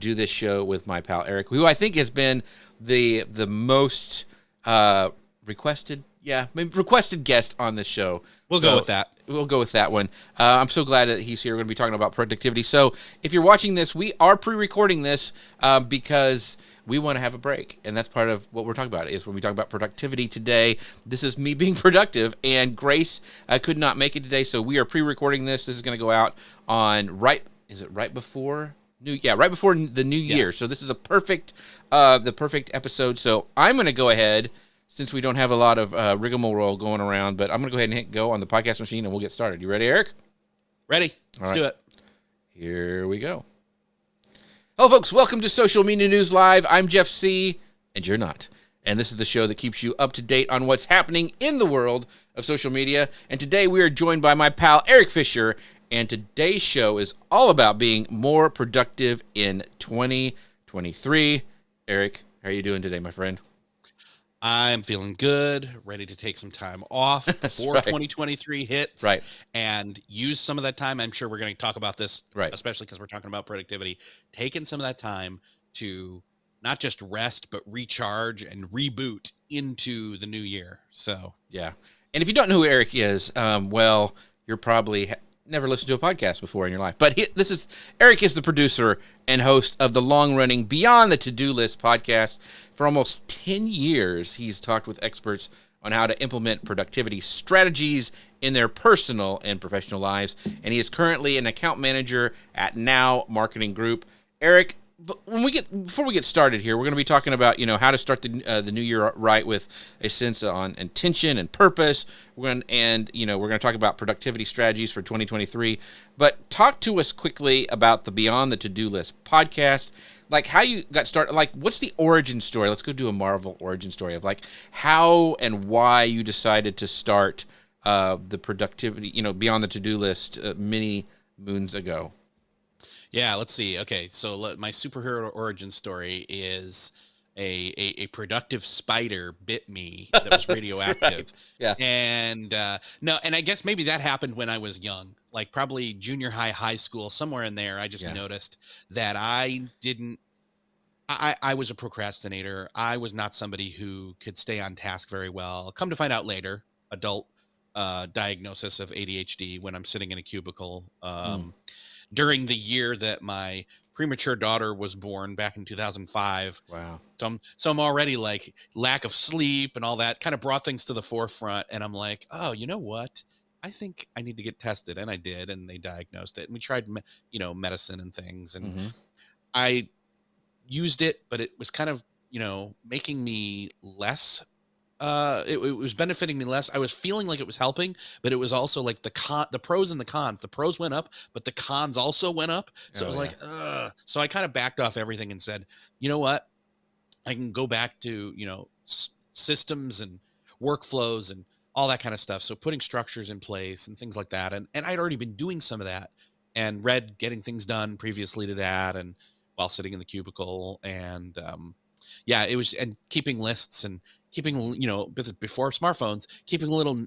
do this show with my pal Erik, who I think has been the most requested, maybe requested guest on this show. We'll go with that. We'll go with that one. I'm so glad that he's here. We're going to be talking about productivity. So if you're watching this, we are pre-recording this because we want to have a break. And that's part of what we're talking about is when we talk about productivity today. This is me being productive, and Grace could not make it today. So we are pre-recording this. This is going to go out on right before the new year. So this is the perfect episode. So I'm going to go ahead, since we don't have a lot of rigmarole going around, but I'm going to go ahead and hit go on the podcast machine, and we'll get started. You ready, Erik? Ready. Let's do it. Here we go. Hello, folks. Welcome to Social Media News Live. I'm Jeff C., and you're not. And this is the show that keeps you up to date on what's happening in the world of social media. And today we are joined by my pal, Erik Fisher, and today's show is all about being more productive in 2023. Erik, how are you doing today, my friend? I'm feeling good, ready to take some time off before 2023 hits, and use some of that time. I'm sure we're going to talk about this, especially because we're talking about productivity, taking some of that time to not just rest, but recharge and reboot into the new year. So, yeah. And if you don't know who Erik is, well, you're probably never listened to a podcast before in your life. But Erik is the producer and host of the long-running Beyond the To-Do List podcast. For almost 10 years, he's talked with experts on how to implement productivity strategies in their personal and professional lives. And he is currently an account manager at Now Marketing Group. Erik, before we get started here, we're going to be talking about how to start the new year right with a sense on intention and purpose. We're going to talk about productivity strategies for 2023. But talk to us quickly about the Beyond the To-Do List podcast. Like how you got started, like what's the origin story? Let's go do a Marvel origin story of like how and why you decided to start the productivity, Beyond the To-Do List many moons ago. Yeah, let's see. Okay, so my superhero origin story is a productive spider bit me that was radioactive. Yeah. And and I guess maybe that happened when I was young, like probably junior high school, somewhere in there. I just noticed that I was a procrastinator. I was not somebody who could stay on task very well. Come to find out later, adult diagnosis of ADHD when I'm sitting in a cubicle. During the year that my premature daughter was born back in 2005. Wow. So I'm already like lack of sleep and all that kind of brought things to the forefront. And I'm like, oh, you know what? I think I need to get tested. And I did. And they diagnosed it. And we tried, medicine and things. And I used it, but it was kind of, making me less it was benefiting me less. I was feeling like it was helping, but it was also like the pros and the cons. The pros went up, but the cons also went up. So it was like, ugh. So I kind of backed off everything and said, you know what? I can go back to, systems and workflows and all that kind of stuff. So putting structures in place and things like that. And I'd already been doing some of that and read Getting Things Done previously to that. And while sitting in the cubicle and, it was, and keeping lists and keeping, before smartphones, keeping a little,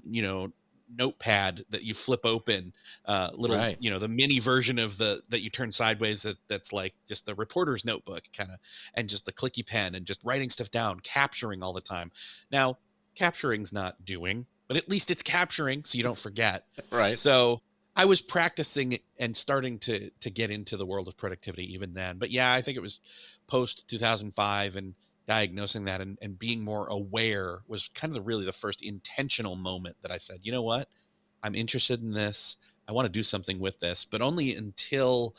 notepad that you flip open, the mini version of that you turn sideways. That's like just the reporter's notebook kind of, and just the clicky pen and just writing stuff down, capturing all the time. Now, capturing's not doing, but at least it's capturing so you don't forget. Right. So I was practicing and starting to get into the world of productivity even then. But yeah, I think it was post 2005 and diagnosing that and being more aware was kind of really the first intentional moment that I said, you know what, I'm interested in this. I want to do something with this, but only until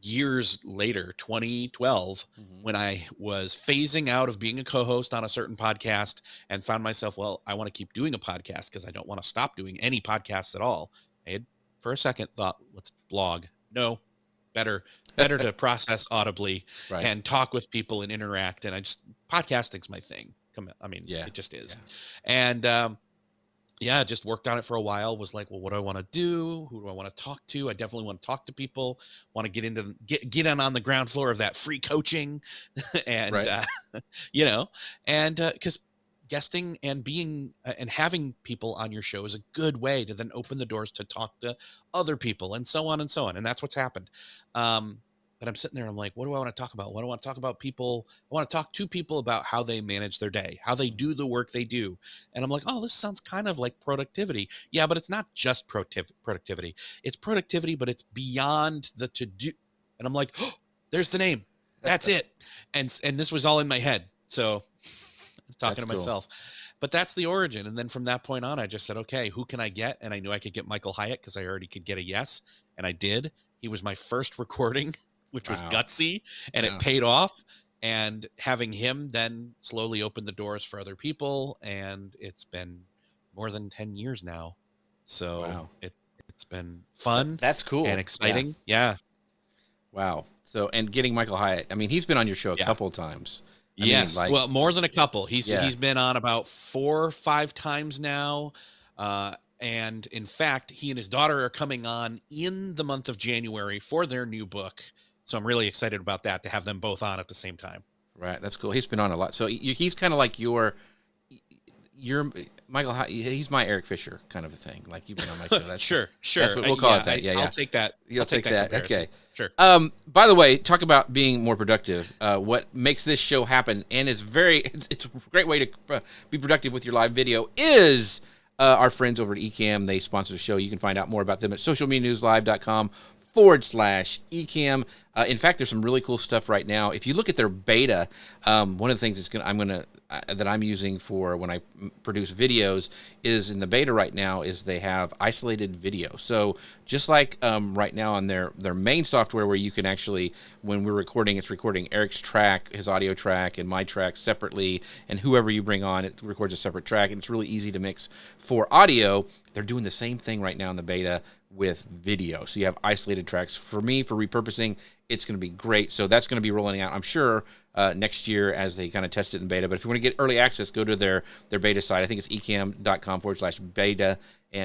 years later, 2012, when I was phasing out of being a co-host on a certain podcast and found myself, well, I want to keep doing a podcast because I don't want to stop doing any podcasts at all. I had for a second thought, let's blog. No, better to process audibly and talk with people and interact. And podcasting's my thing. It just is. And just worked on it for a while. Was like, well, what do I want to do? Who do I want to talk to? I definitely want to talk to people. Want to get in on the ground floor of that free coaching, and because guesting and being and having people on your show is a good way to then open the doors to talk to other people and so on and so on. And that's what's happened. But I'm sitting there, I'm like, what do I want to talk about? What do I want to talk about? People, I want to talk to people about how they manage their day, how they do the work they do. And I'm like, oh, this sounds kind of like productivity. Yeah, but it's not just productivity. It's productivity, but it's beyond the to do. And I'm like, oh, there's the name. That's it. And this was all in my head. So I'm talking That's to cool. myself. But that's the origin. And then from that point on, I just said, okay, who can I get? And I knew I could get Michael Hyatt because I already could get a yes. And I did. He was my first recording, which was Wow. gutsy, and it Yeah. paid off. And having him then slowly opened the doors for other people. And it's been more than 10 years now. So Wow. it's been fun That's and cool. Yeah. exciting. Yeah. Wow. So, and getting Michael Hyatt, I mean, he's been on your show a Yeah. couple of times. I mean, Yes. like, Well, more than a couple. yeah. He's been on about 4 or 5 times now. And in fact, he and his daughter are coming on in the month of January for their new book. So I'm really excited about that, to have them both on at the same time. Right. That's cool. He's been on a lot. So he's kind of like your Michael. He's my Eric Fisher kind of a thing. Like you've been on my show. That's Sure. That's what we'll call it. That. I'll take that. You'll I'll take that. Comparison. Okay. Sure. By the way, talk about being more productive. What makes this show happen, and it's a great way to be productive with your live video, is our friends over at Ecamm. They sponsor the show. You can find out more about them at socialmedianewslive.com/Ecamm. In fact, there's some really cool stuff right now. If you look at their beta, one of the things that I'm using for when I produce videos is in the beta right now is they have isolated video. So just like right now on their main software, where you can actually, when we're recording, it's recording Eric's track, his audio track, and my track separately, and whoever you bring on, it records a separate track, and it's really easy to mix for audio. They're doing the same thing right now in the beta with video. So you have isolated tracks. For me, for repurposing, it's going to be great. So that's going to be rolling out, I'm sure, next year as they kind of test it in beta. But if you want to get early access, go to their beta site. I think it's ecamm.com/beta,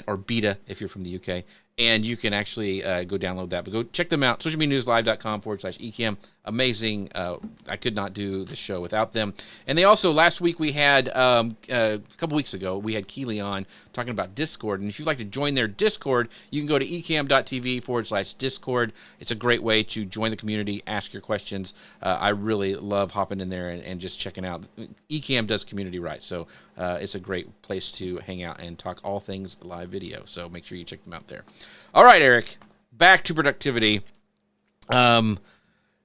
or beta if you're from the UK. And you can actually go download that. But go check them out, socialmedianewslive.com/Ecamm. Amazing. I could not do the show without them. And they also, last week we had, a couple weeks ago, we had Keely on talking about Discord. And if you'd like to join their Discord, you can go to ecamm.tv/Discord. It's a great way to join the community, ask your questions. I really love hopping in there and just checking out. Ecamm does community right. So it's a great place to hang out and talk all things live video. So make sure you check them out there. All right, Eric, back to productivity.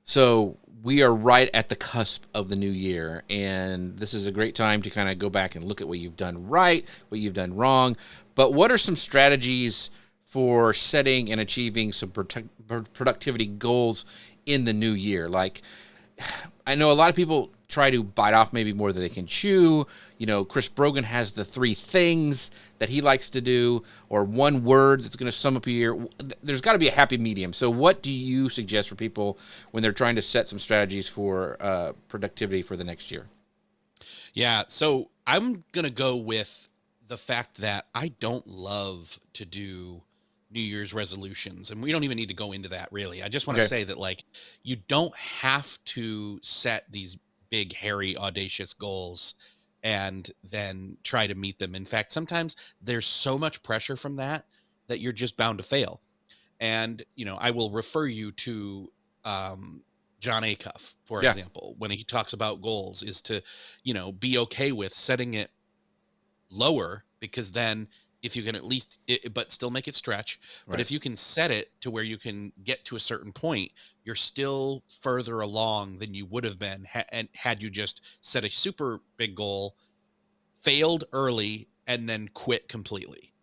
So we are right at the cusp of the new year, and this is a great time to kind of go back and look at what you've done right, what you've done wrong. But what are some strategies for setting and achieving some productivity goals in the new year? Like, I know a lot of people try to bite off maybe more than they can chew. You know, Chris Brogan has the 3 things that he likes to do, or one word that's going to sum up a year. There's got to be a happy medium. So what do you suggest for people when they're trying to set some strategies for productivity for the next year? Yeah. So I'm going to go with the fact that I don't love to do New Year's resolutions, and we don't even need to go into that really. I just want to say that, like, you don't have to set these big, hairy, audacious goals and then try to meet them. In fact, sometimes there's so much pressure from that you're just bound to fail. And, I will refer you to John Acuff, for example, when he talks about goals, is to, be okay with setting it lower, because then if you can at least, but still make it stretch. But if you can set it to where you can get to a certain point, you're still further along than you would have been had you just set a super big goal, failed early, and then quit completely.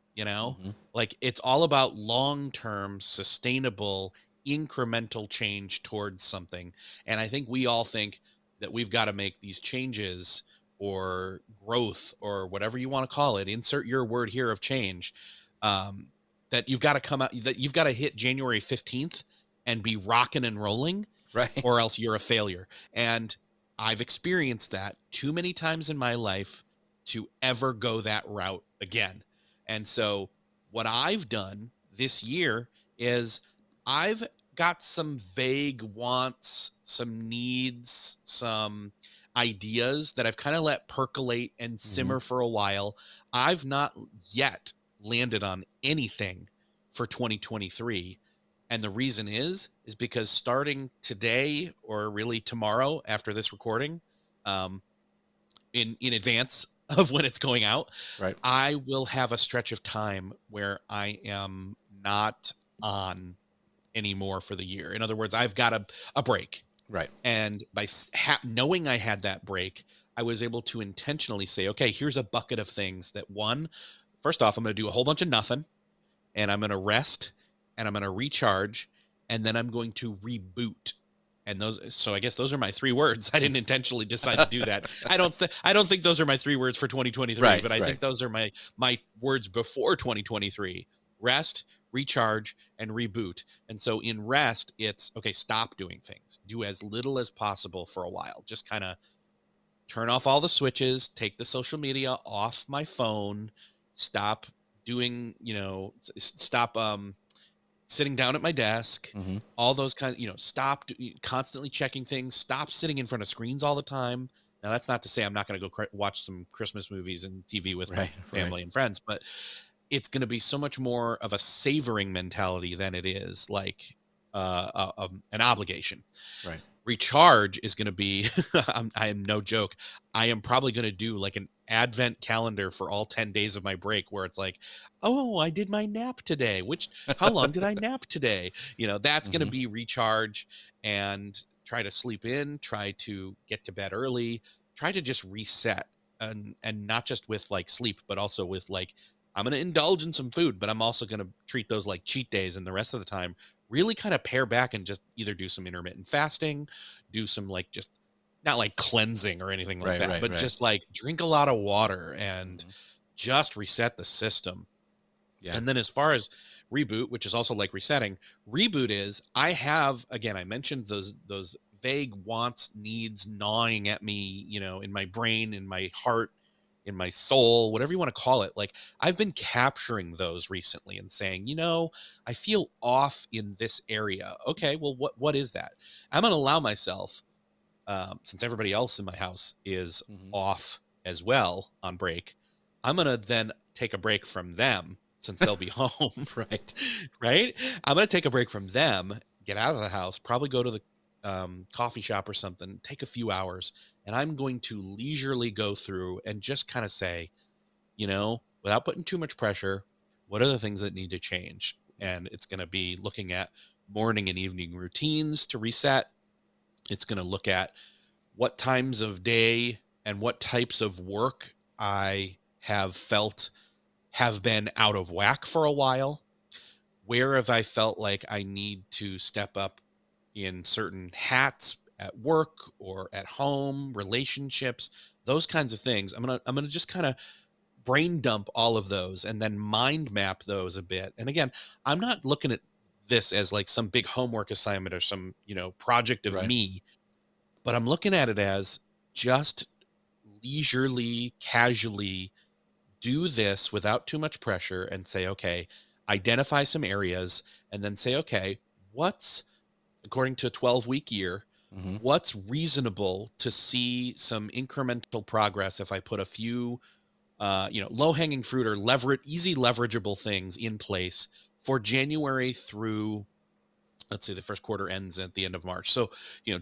Like, it's all about long-term, sustainable, incremental change towards something. And I think we all think that we've got to make these changes, or growth, or whatever you want to call it, insert your word here of change, that you've got to come out, that you've got to hit January 15th and be rocking and rolling, or else you're a failure. And I've experienced that too many times in my life to ever go that route again. And so what I've done this year is I've got some vague wants, some needs, some ideas that I've kind of let percolate and simmer for a while. I've not yet landed on anything for 2023, And the reason is because starting today, or really tomorrow after this recording, um, in advance of when it's going out, Right. I will have a stretch of time where I am not on anymore for the year. In other words, I've got a break. Right. And by knowing I had that break, I was able to intentionally say, okay, here's a bucket of things that first off, I'm going to do a whole bunch of nothing, and I'm going to rest, and I'm going to recharge, and then I'm going to reboot. And so I guess those are my 3 words. I didn't intentionally decide to do that. I don't think those are my 3 words for 2023, Right, but I right. think those are my words before 2023: rest, recharge, and reboot. And so in rest, it's okay, stop doing things. Do as little as possible for a while. Just kind of turn off all the switches, take the social media off my phone, stop doing, stop sitting down at my desk, Mm-hmm. all those kinds, stop constantly checking things, stop sitting in front of screens all the time. Now, that's not to say I'm not going to go watch some Christmas movies and TV with my family and friends, but it's going to be so much more of a savoring mentality than it is like an obligation. Right. Recharge is going to be, I am no joke. I am probably going to do like an advent calendar for all 10 days of my break, where it's like, oh, I did my nap today. How long did I nap today? That's going to be recharge, and try to sleep in, try to get to bed early, try to just reset, and not just with like sleep, but also with like, I'm going to indulge in some food, but I'm also going to treat those like cheat days, and the rest of the time really kind of pare back and just either do some intermittent fasting, do some like just not like cleansing or anything like that, but just like drink a lot of water and just reset the system. Yeah. And then as far as reboot, which is also like resetting, reboot is I mentioned those vague wants, needs gnawing at me, in my brain, in my heart, in my soul, whatever you want to call it. Like, I've been capturing those recently and saying, I feel off in this area. Okay, well, what is that? I'm going to allow myself, since everybody else in my house is off as well on break, I'm going to then take a break from them, since they'll be home. Right. I'm going to take a break from them, get out of the house, probably go to the coffee shop or something, take a few hours, and I'm going to leisurely go through and just kind of say, without putting too much pressure, what are the things that need to change? And it's going to be looking at morning and evening routines to reset. It's going to look at what times of day and what types of work I have felt have been out of whack for a while. Where have I felt like I need to step up in certain hats at work or at home, relationships, those kinds of things. I'm going to just kind of brain dump all of those and then mind map those a bit. And again, I'm not looking at this as like some big homework assignment or some, project of me, but I'm looking at it as just leisurely, casually do this without too much pressure and say, okay, identify some areas and then say, okay, what's, according to a 12-week year, what's reasonable to see some incremental progress if I put a few, low-hanging fruit or easy leverageable things in place for January through, let's say the first quarter ends at the end of March. So,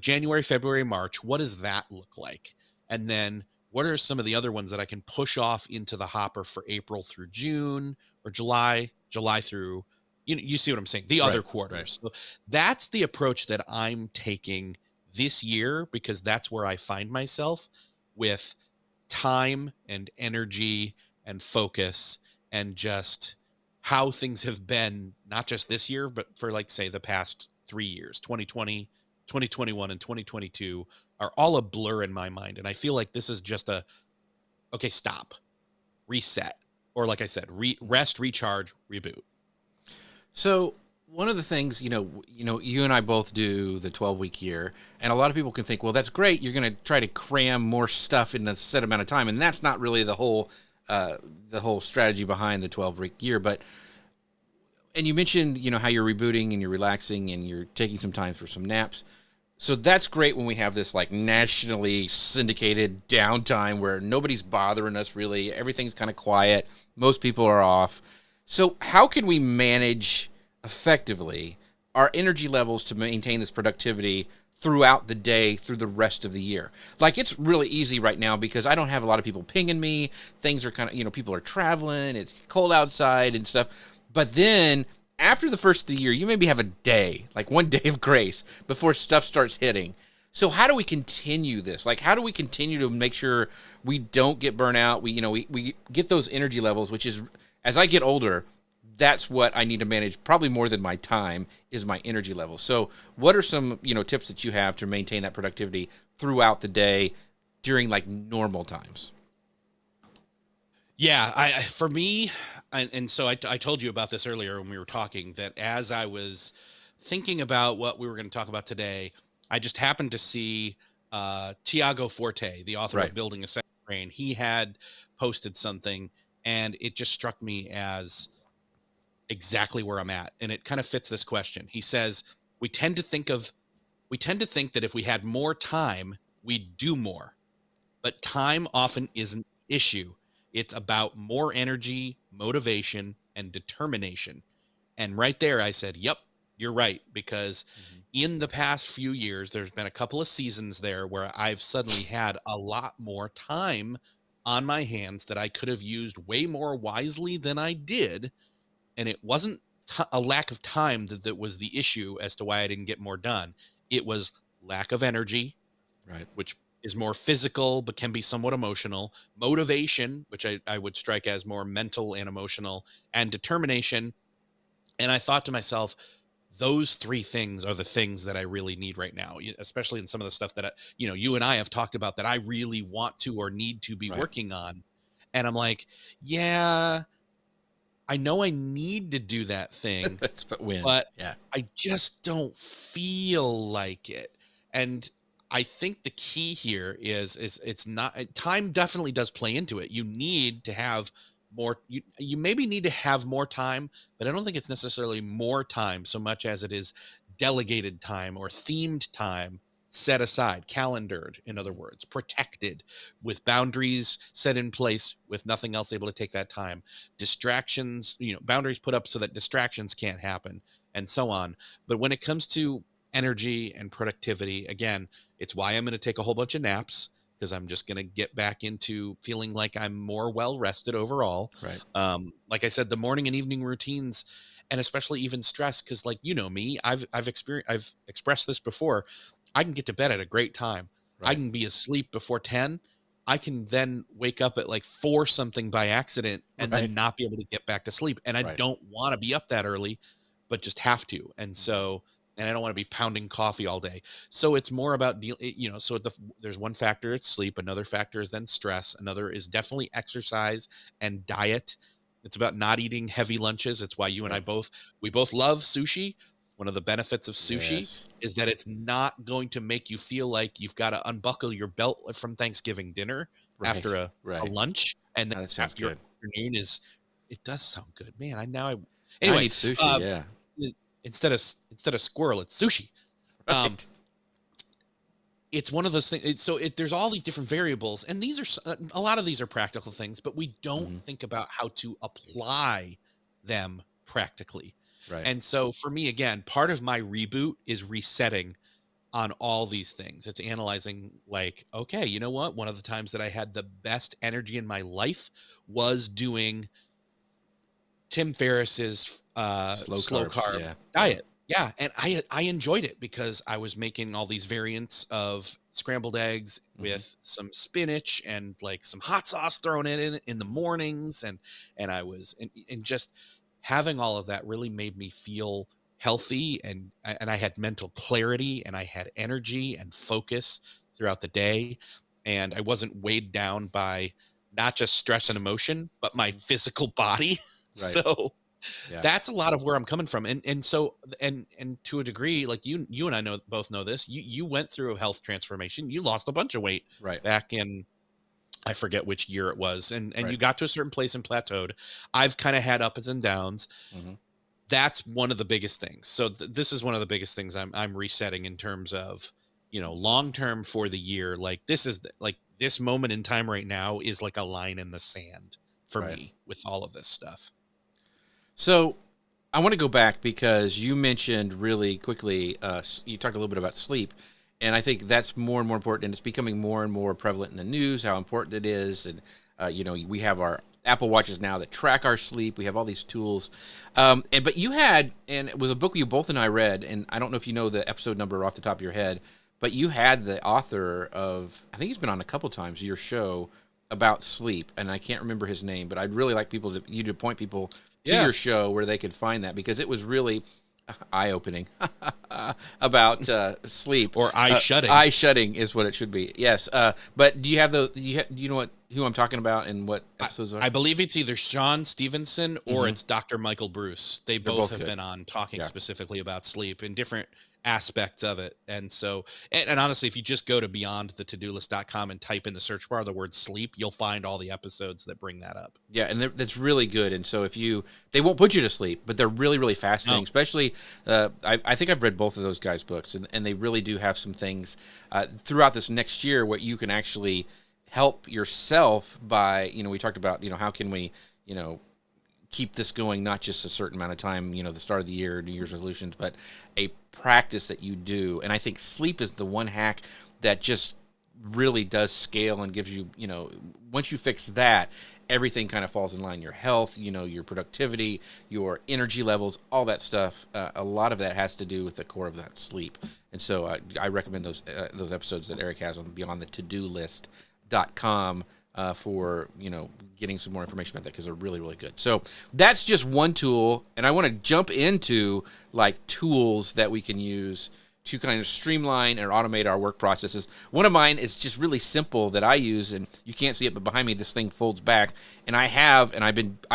January, February, March, what does that look like? And then what are some of the other ones that I can push off into the hopper for April through June, or July through, you see what I'm saying? The other quarters. So that's the approach that I'm taking this year, because that's where I find myself with time and energy and focus, and just how things have been, not just this year, but for like, say, the past 3 years, 2020, 2021, and 2022 are all a blur in my mind. And I feel like this is just okay, stop, reset, or like I said, rest, recharge, reboot. So one of the things, you and I both do the 12-week year, and a lot of people can think, well, that's great. You're going to try to cram more stuff in a set amount of time, and that's not really the whole strategy behind the 12-week year. And you mentioned, how you're rebooting and you're relaxing and you're taking some time for some naps. So that's great when we have this like nationally syndicated downtime where nobody's bothering us really. Everything's kind of quiet. Most people are off. So how can we manage effectively our energy levels to maintain this productivity throughout the day, through the rest of the year. Like, it's really easy right now because I don't have a lot of people pinging me. Things are kind of, people are traveling, it's cold outside and stuff. But then after the first of the year, you maybe have a day, like one day of grace before stuff starts hitting. So how do we continue this? Like, how do we continue to make sure we don't get burnt out? We get those energy levels, which is, as I get older, that's what I need to manage probably more than my time is my energy level. So what are some, tips that you have to maintain that productivity throughout the day during like normal times? Yeah, for me, and so I told you about this earlier when we were talking, that as I was thinking about what we were going to talk about today, I just happened to see Tiago Forte, the author Right. of Building a Second Brain. He had posted something, and it just struck me as exactly where I'm at, and it kind of fits this question. He says, we tend to think that if we had more time, we'd do more, but time often isn't the issue. It's about more energy, motivation, and determination. And right there, I said, yep, you're right. Because Mm-hmm. in the past few years, there's been a couple of seasons there where I've suddenly had a lot more time on my hands that I could have used way more wisely than I did. And it wasn't a lack of time that was the issue as to why I didn't get more done. It was lack of energy, Right. which is more physical but can be somewhat emotional, motivation, which I would strike as more mental and emotional, and determination. And I thought to myself, those three things are the things that I really need right now, especially in some of the stuff that you and I have talked about that I really want to or need to be Right. working on. And I'm like, yeah, I know I need to do that thing, But when? but Yeah. I just don't feel like it. And I think the key here is it's not, time definitely does play into it. You need to have more, you maybe need to have more time, but I don't think it's necessarily more time so much as it is delegated time or themed time set aside, calendared, in other words, protected, with boundaries set in place, with nothing else able to take that time. Distractions, boundaries put up so that distractions can't happen, and so on. But when it comes to energy and productivity, again, it's why I'm going to take a whole bunch of naps, because I'm just going to get back into feeling like I'm more well rested overall. Right. Like I said, the morning and evening routines, and especially even stress, because like me, I've expressed this before. I can get to bed at a great time. I Right. can be asleep before 10. I can then wake up at like 4 something by accident and Right. then not be able to get back to sleep. And I Right. don't want to be up that early, but just have to. And Mm-hmm. so, and I don't want to be pounding coffee all day. So it's more about so there's one factor, it's sleep. Another factor is then stress. Another is definitely exercise and diet. It's about not eating heavy lunches. It's why you and I Right. both love sushi. One of the benefits of sushi Yes. is that it's not going to make you feel like you've got to unbuckle your belt from Thanksgiving dinner after Right. a Right. lunch, and then Oh, that sounds after your good. afternoon is, it does sound good, man. Now I Anyway, need sushi. uh, Yeah. instead of squirrel, it's sushi. Um, Right. it's one of those things. So there's all these different variables, and these are a lot of these are practical things, but we don't Mm-hmm. think about how to apply them practically. Right. And so for me, again, part of my reboot is resetting on all these things. It's analyzing, like, okay, you know what? One of the times that I had the best energy in my life was doing Tim Ferriss's Slow slow carbs. carb Yeah. Yeah. diet. Yeah, and I enjoyed it because I was making all these variants of scrambled eggs Mm-hmm. with some spinach and like some hot sauce thrown in the Mm-hmm. mornings, and I was and just having all of that really made me feel healthy, and I had mental clarity, and I had energy and focus throughout the day, and I wasn't weighed down by not just stress and emotion, but my Mm-hmm. physical body. Right. So Yeah. that's a lot of where I'm coming from. And so and to a degree, like you and I both know this. You went through a health transformation. You lost a bunch of weight Right. back in, I forget which year it was, and Right. you got to a certain place and plateaued. I've kind of had ups and downs. Mm-hmm. That's one of the biggest things. So this is one of the biggest things I'm resetting in terms of, long term for the year. Like like this moment in time right now is like a line in the sand for Right. me with all of this stuff. So I want to go back because you mentioned really quickly, you talked a little bit about sleep. And I think that's more and more important, and it's becoming more and more prevalent in the news, how important it is. And, we have our Apple Watches now that track our sleep. We have all these tools. But you had, and it was a book you both and I read, and I don't know if you know the episode number off the top of your head, but you had the author of, I think he's been on a couple times, your show about sleep, and I can't remember his name, but I'd really like you to point people to Yeah. your show where they could find that, because it was really eye-opening about sleep. Or eye shutting. Eye shutting is what it should be. Yes. But do you have those? Do you know who I'm talking about and what episodes are? I believe it's either Sean Stevenson or it's Dr. Michael Bruce. They both have good. been on talking Yeah. specifically about sleep in different aspects of it. And so, and honestly, if you just go to beyondthetodolist.com and type in the search bar the word sleep, you'll find all the episodes that bring that up. Yeah, and that's really good. And so they won't put you to sleep, but they're really, really fascinating. No. Especially, I think I've read both of those guys' books, and they really do have some things throughout this next year what you can actually help yourself by. We talked about how can we keep this going, not just a certain amount of time, the start of the year, New Year's resolutions, but a practice that you do. And I think sleep is the one hack that just really does scale and gives you, once you fix that, everything kind of falls in line. Your health, your productivity, your energy levels, all that stuff. A lot of that has to do with the core of that sleep. And so I recommend those episodes that Erik has on beyondthetodolist.com for getting some more information about that, because they're really, really good. So that's just one tool, and I want to jump into like tools that we can use to kind of streamline or automate our work processes. One of mine is just really simple that I use, and you can't see it, but behind me this thing folds back, and I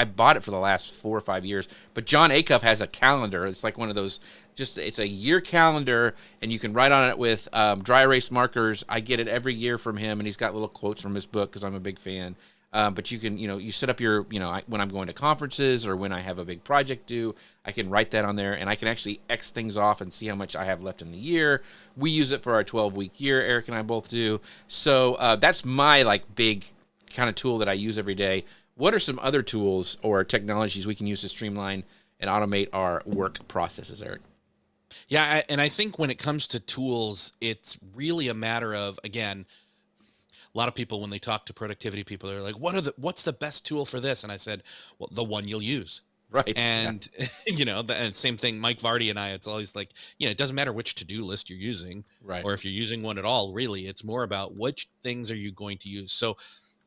bought it for the last 4 or 5 years. But John Acuff has a calendar. It's like one of those. It's a year calendar, and you can write on it with dry erase markers. I get it every year from him, and he's got little quotes from his book because I'm a big fan. But you can, you set up your, when I'm going to conferences or when I have a big project due, I can write that on there, and I can actually X things off and see how much I have left in the year. We use it for our 12-week year. Erik and I both do. So that's my big kind of tool that I use every day. What are some other tools or technologies we can use to streamline and automate our work processes, Erik? Yeah, and I think when it comes to tools, it's really a matter of, again, a lot of people, when they talk to productivity people, they're like, what's the best tool for this? And I said, well, the one you'll use. Right. And, and same thing, Mike Vardy and I, it's always like, it doesn't matter which to-do list you're using, Right. or if you're using one at all, really, it's more about which things are you going to use. So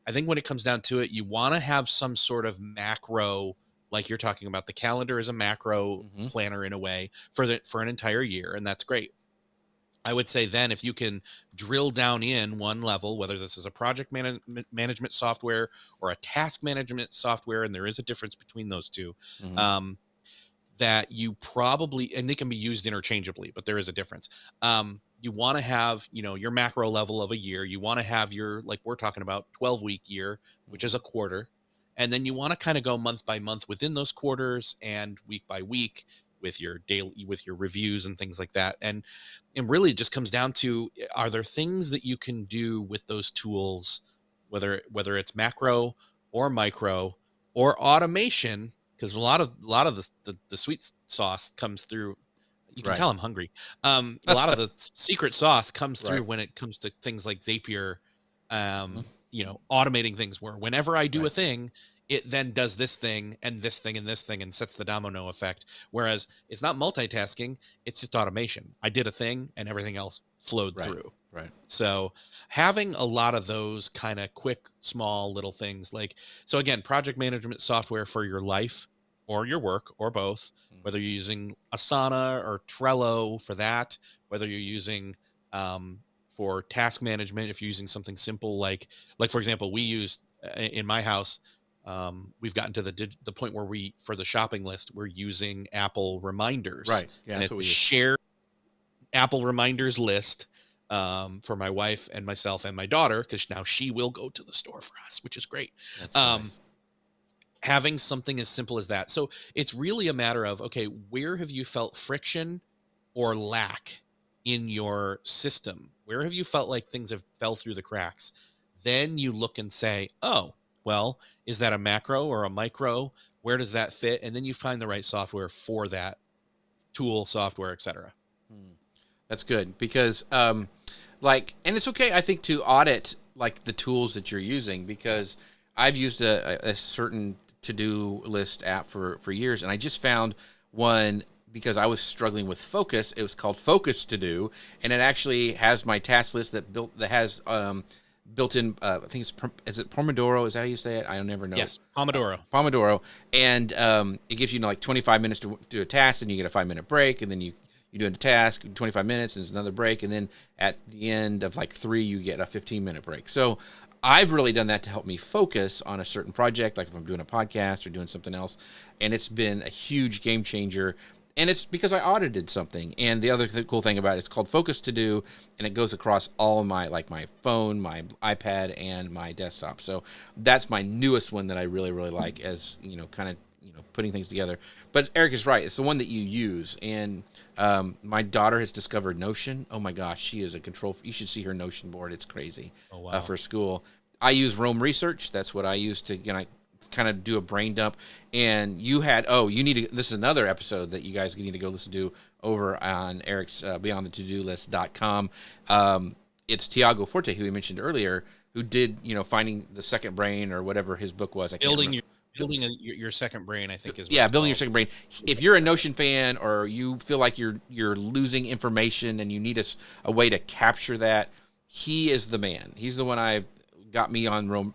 I think when it comes down to it, you want to have some sort of macro, like you're talking about. The calendar is a macro planner in a way for an entire year. And that's great. I would say then if you can drill down in one level, whether this is a project management software or a task management software, and there is a difference between those two, that you probably, and they can be used interchangeably, but there is a difference. You want to have, your macro level of a year. You want to have your, like we're talking about, 12-week year, which is a quarter. And then you want to kind of go month by month within those quarters and week by week with your reviews and things like that. And it really just comes down to, are there things that you can do with those tools, whether it's macro or micro or automation, because a lot of the sweet sauce comes through. You can tell I'm hungry. A lot of the secret sauce comes through when it comes to things like Zapier, automating things where whenever I do a thing, it then does this thing and this thing and this thing and sets the domino effect. Whereas it's not multitasking, it's just automation. I did a thing and everything else flowed through. Right. So having a lot of those kind of quick, small little things so again, project management software for your life or your work or both, whether you're using Asana or Trello for that, whether you're using, for task management, if you're using something simple, like for example, we use in my house, we've gotten to the point where for the shopping list, we're using Apple reminders. Right. Yeah. And That's what we it's use. shared Apple reminders list for my wife and myself and my daughter, because now she will go to the store for us, which is great. That's nice. Having something as simple as that. So it's really a matter of, okay, where have you felt friction or lack in your system? Where have you felt like things have fell through the cracks? Then you look and say, oh, well, is that a macro or a micro? Where does that fit? And then you find the right software for that tool, software, etc. Hmm. That's good because, and it's okay, I think, to audit like the tools that you're using because I've used a certain to-do list app for years, and I just found one because I was struggling with focus. It was called Focus To Do, and it actually has my task list that has built-in. I think is it Pomodoro? Is that how you say it? I don't never know. Yes, Pomodoro. Pomodoro, and it gives you, like 25 minutes to do a task, and you get a 5-minute break, and then you do a task 25 minutes, and there's another break, and then at the end of like 3, you get a 15-minute break. So I've really done that to help me focus on a certain project, like if I'm doing a podcast or doing something else, and it's been a huge game changer. And it's because I audited something. And the other cool thing about it, it's called Focus To Do, and it goes across all of my phone, my iPad, and my desktop. So that's my newest one that I really, really like as, kind of, putting things together. But Erik is right. It's the one that you use. And my daughter has discovered Notion. Oh my gosh, she is a control. You should see her Notion board. It's crazy. Oh, wow. For school. I use Rome Research. That's what I use to, kind of do a brain dump. And you had, this is another episode that you guys need to go listen to over on Erik's beyondthetodolist.com. It's Tiago Forte, who we mentioned earlier, who did, finding the second brain or whatever his book was. Building your second brain, I think is what building your second brain. If you're a Notion fan or you feel like you're losing information and you need a way to capture that, he is the man. He's the one I got me on Rome.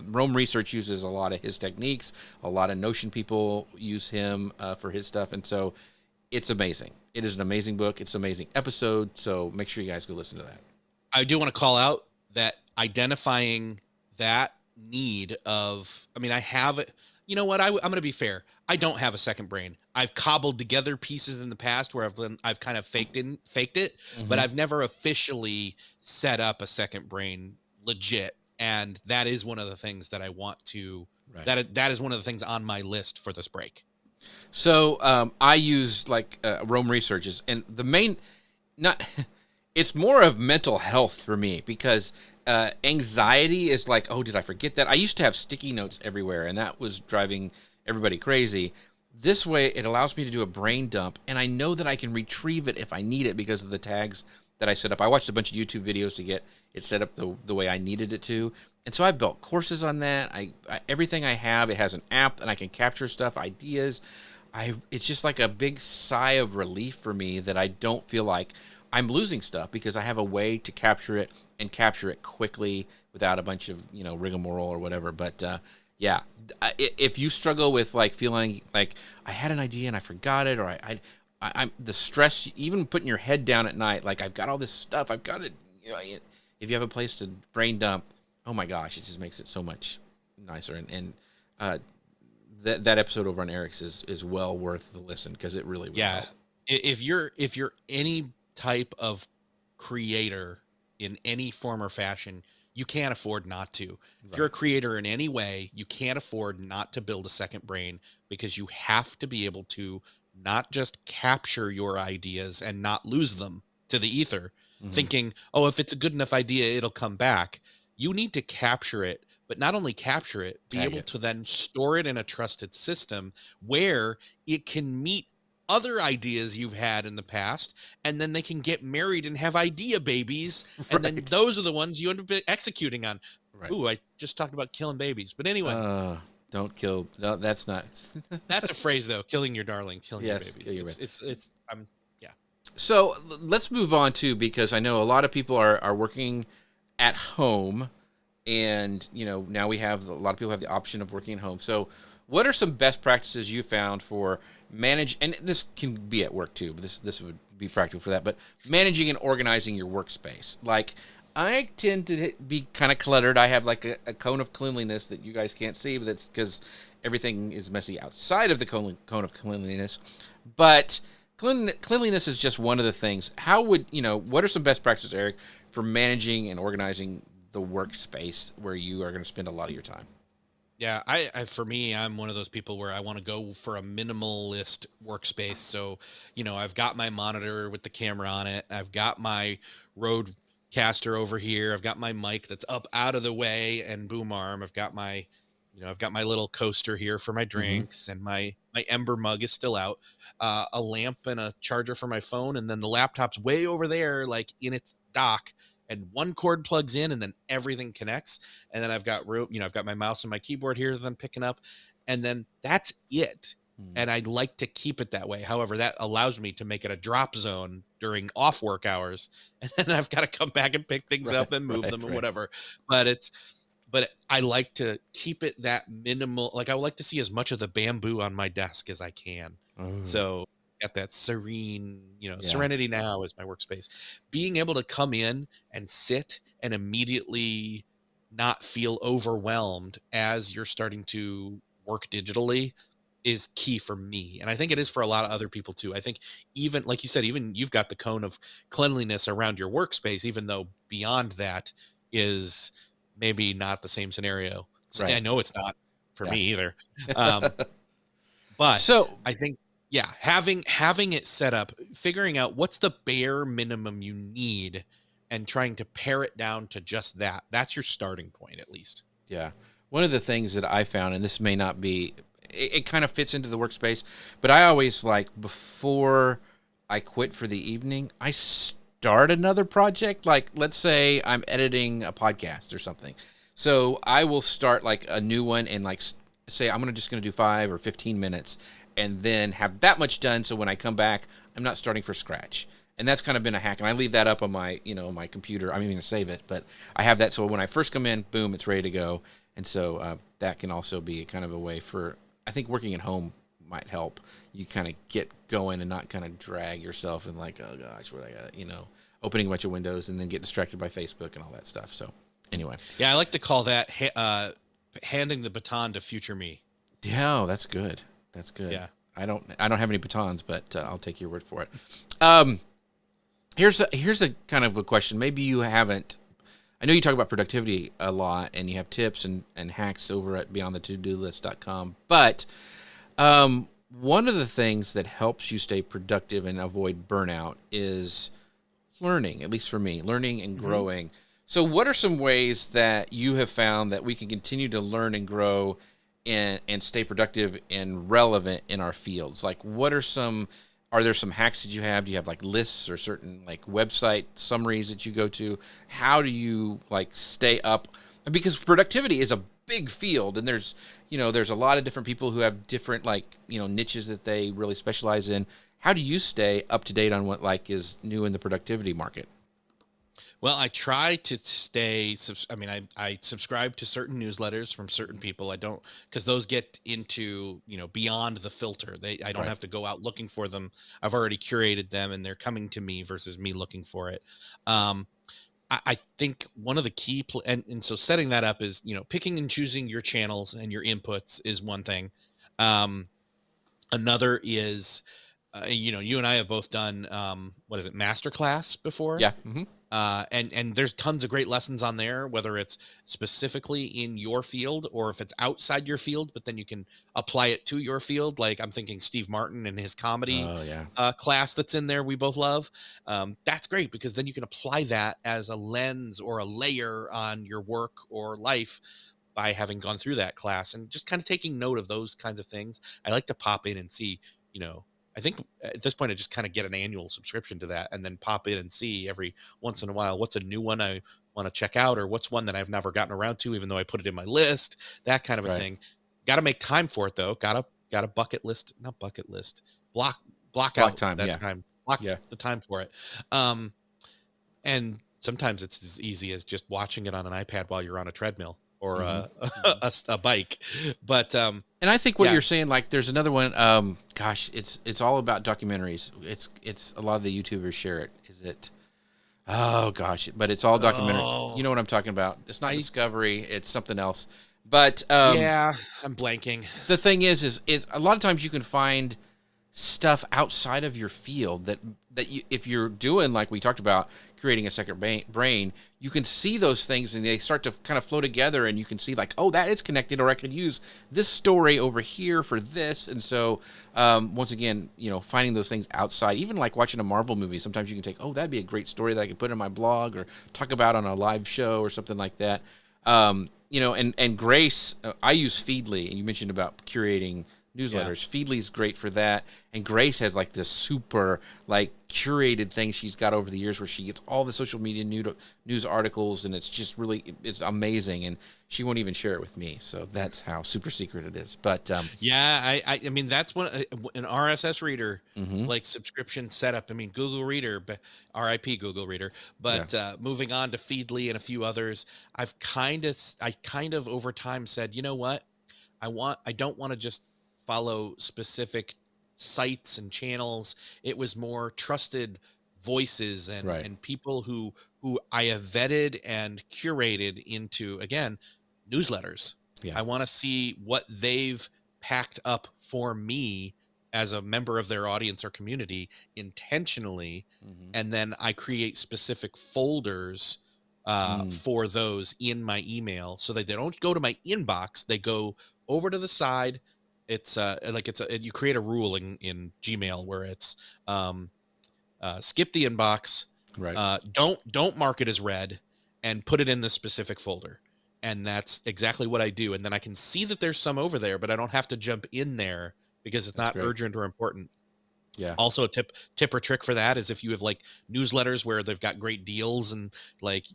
Rome Research uses a lot of his techniques. A lot of Notion people use him for his stuff, and so it's amazing. It is an amazing book. It's an amazing episode. So make sure you guys go listen to that. I do want to call out that identifying that need of, I have it. You know what? I'm going to be fair. I don't have a second brain. I've cobbled together pieces in the past where I've kind of faked it, Mm-hmm. but I've never officially set up a second brain legit. And that is one of the things that I want to, right. That is one of the things on my list for this break. So I use Rome Researches, and the main, it's more of mental health for me because anxiety is like, oh, did I forget that? I used to have sticky notes everywhere, and that was driving everybody crazy. This way, it allows me to do a brain dump, and I know that I can retrieve it if I need it because of the tags that I set up. I watched a bunch of YouTube videos to get it set up the way I needed it to. And so I built courses on that. Everything I have, it has an app and I can capture stuff, ideas. It's just like a big sigh of relief for me that I don't feel like I'm losing stuff because I have a way to capture it and capture it quickly without a bunch of, rigmarole or whatever. But if you struggle with feeling like I had an idea and I forgot it, or I'm the stress, even putting your head down at night, like I've got all this stuff, I've got it. If you have a place to brain dump, oh my gosh, it just makes it so much nicer. And that episode over on Erik's is well worth the listen because it really will. Yeah. If you're any type of creator in any form or fashion, you can't afford not to. Right. If you're a creator in any way, you can't afford not to build a second brain because you have to be able to not just capture your ideas and not lose them to the ether, thinking, oh, if it's a good enough idea, it'll come back. You need to capture it, but not only capture it, be able to then store it in a trusted system where it can meet other ideas you've had in the past, and then they can get married and have idea babies, and then those are the ones you end up executing on. Right. Ooh, I just talked about killing babies, but anyway. Don't kill. No, that's not. That's a phrase, though. Killing your darling, killing your babies. Kill your yeah. So let's move on because I know a lot of people are working at home, and now we have a lot of people have the option of working at home. So, what are some best practices you found for manage? And this can be at work too, but this would be practical for that. But managing and organizing your workspace, I tend to be kind of cluttered. I have a cone of cleanliness that you guys can't see, but that's because everything is messy outside of the cone of cleanliness. But cleanliness is just one of the things. How would, what are some best practices, Erik, for managing and organizing the workspace where you are going to spend a lot of your time? Yeah, for me, I'm one of those people where I want to go for a minimalist workspace. So, I've got my monitor with the camera on it. I've got my Rodecaster over here. I've got my mic that's up out of the way and boom arm. I've got my I've got my little coaster here for my Mm-hmm. drinks, and my Ember mug is still out, a lamp and a charger for my phone, and then the laptop's way over there, like in its dock, and one cord plugs in, and then everything connects. And then I've got room, I've got my mouse and my keyboard here that I'm picking up, and then that's it. Mm. And I like to keep it that way. However, that allows me to make it a drop zone during off work hours, and then I've got to come back and pick things Right, up and move them and right. whatever. But I like to keep it that minimal. Like, I would like to see as much of the bamboo on my desk as I can. Oh, So at that serene, yeah. Serenity Now is my workspace. Being able to come in and sit and immediately not feel overwhelmed as you're starting to work digitally is key for me. And I think it is for a lot of other people too. I think, even like you said, even you've got the cone of cleanliness around your workspace, even though beyond that is maybe not the same scenario. So, I Right. know it's not for Yeah. me either. Um, but So, I think, yeah, having it set up, figuring out what's the bare minimum you need, and trying to pare it down to just that. That's your starting point, at least. yeah. One of the things that I found, and this may not be, it kind of fits into the workspace, but I always like, before I quit for the evening, I start another project. Like, let's say I'm editing a podcast or something. So I will start like a new one and like say I'm just going to do 5 or 15 minutes and then have that much done. So when I come back, I'm not starting from scratch. And that's kind of been a hack. And I leave that up on my, my computer. I'm even going to save it, but I have that. So when I first come in, boom, it's ready to go. And so that can also be kind of a way for, I think working at home might help you kind of get going and not kind of drag yourself and like, oh gosh, what I got, opening a bunch of windows and then get distracted by Facebook and all that stuff. So anyway. Yeah, I like to call that handing the baton to future me. Yeah, that's good. That's good. Yeah. I don't have any batons, but I'll take your word for it. Here's a kind of a question. Maybe you haven't. I know you talk about productivity a lot, and you have tips and hacks over at beyondthetodolist.com. But one of the things that helps you stay productive and avoid burnout is learning. At least for me, learning and growing. So, what are some ways that you have found that we can continue to learn and grow and stay productive and relevant in our fields? Like, are there some hacks that you have? Do you have like lists or certain like website summaries that you go to? How do you like stay up? Because productivity is a big field, and there's a lot of different people who have different like, niches that they really specialize in. How do you stay up to date on what like is new in the productivity market? Well, I try to stay. I mean, I subscribe to certain newsletters from certain people. I don't, because those get into, beyond the filter. I don't Right. have to go out looking for them. I've already curated them, and they're coming to me versus me looking for it. Um, I think one of the key, and so setting that up is, picking and choosing your channels and your inputs is one thing. Um, Another is, you and I have both done, what is it, masterclass before? Yeah. Mm-hmm. And there's tons of great lessons on there, whether it's specifically in your field or if it's outside your field, but then you can apply it to your field. Like, I'm thinking Steve Martin and his comedy Oh yeah. class that's in there, we both love. That's great, because then you can apply that as a lens or a layer on your work or life by having gone through that class, and just kind of taking note of those kinds of things. I like to pop in and see, I think at this point I just kind of get an annual subscription to that, and then pop in and see every once in a while what's a new one I want to check out, or what's one that I've never gotten around to, even though I put it in my list, that kind of a Right. thing. Got to make time for it though. Got a bucket list, not bucket list, block Block out time. that Yeah. time, block Yeah. the time for it. And sometimes it's as easy as just watching it on an iPad while you're on a treadmill or a bike. But And I think what yeah. you're saying, like, there's another one. Gosh, it's all about documentaries. It's a lot of the YouTubers share it. Is it? Oh gosh, but it's all documentaries. Oh, You know what I'm talking about? It's not I Discovery. It's something else. But yeah, I'm blanking. the thing is a lot of times you can find stuff outside of your field that you, if you're doing like we talked about, creating a second brain, you can see those things and they start to kind of flow together, and you can see like, oh, that is connected, or I could use this story over here for this. And so once again, finding those things outside, even like watching a Marvel movie, sometimes you can take, oh, that'd be a great story that I could put in my blog or talk about on a live show or something like that. And Grace, I use Feedly, and you mentioned about curating Yeah. newsletters. Feedly's great for that, and Grace has like this super like curated thing she's got over the years where she gets all the social media news articles, and it's just it's amazing. And she won't even share it with me, so that's how super secret it is. But Yeah, I mean that's one an RSS reader mhm, like subscription setup. I mean Google Reader, but RIP Google Reader. yeah, But moving on to Feedly and a few others, I kind of over time said, you know what, I don't want to just follow specific sites and channels. It was more trusted voices right, and people who I have vetted and curated into, again, newsletters. yeah, I want to see what they've packed up for me as a member of their audience or community intentionally, hmm, and then I create specific folders mm, for those in my email so that they don't go to my inbox. They go over to the side. It's like you create a rule in Gmail where it's um, skip the inbox, right, don't mark it as read, and put it in the specific folder. And that's exactly what I do. And then I can see that there's some over there, but I don't have to jump in there because it's that's not great, urgent or important. yeah, Also, a tip or trick for that is if you have like newsletters where they've got great deals and like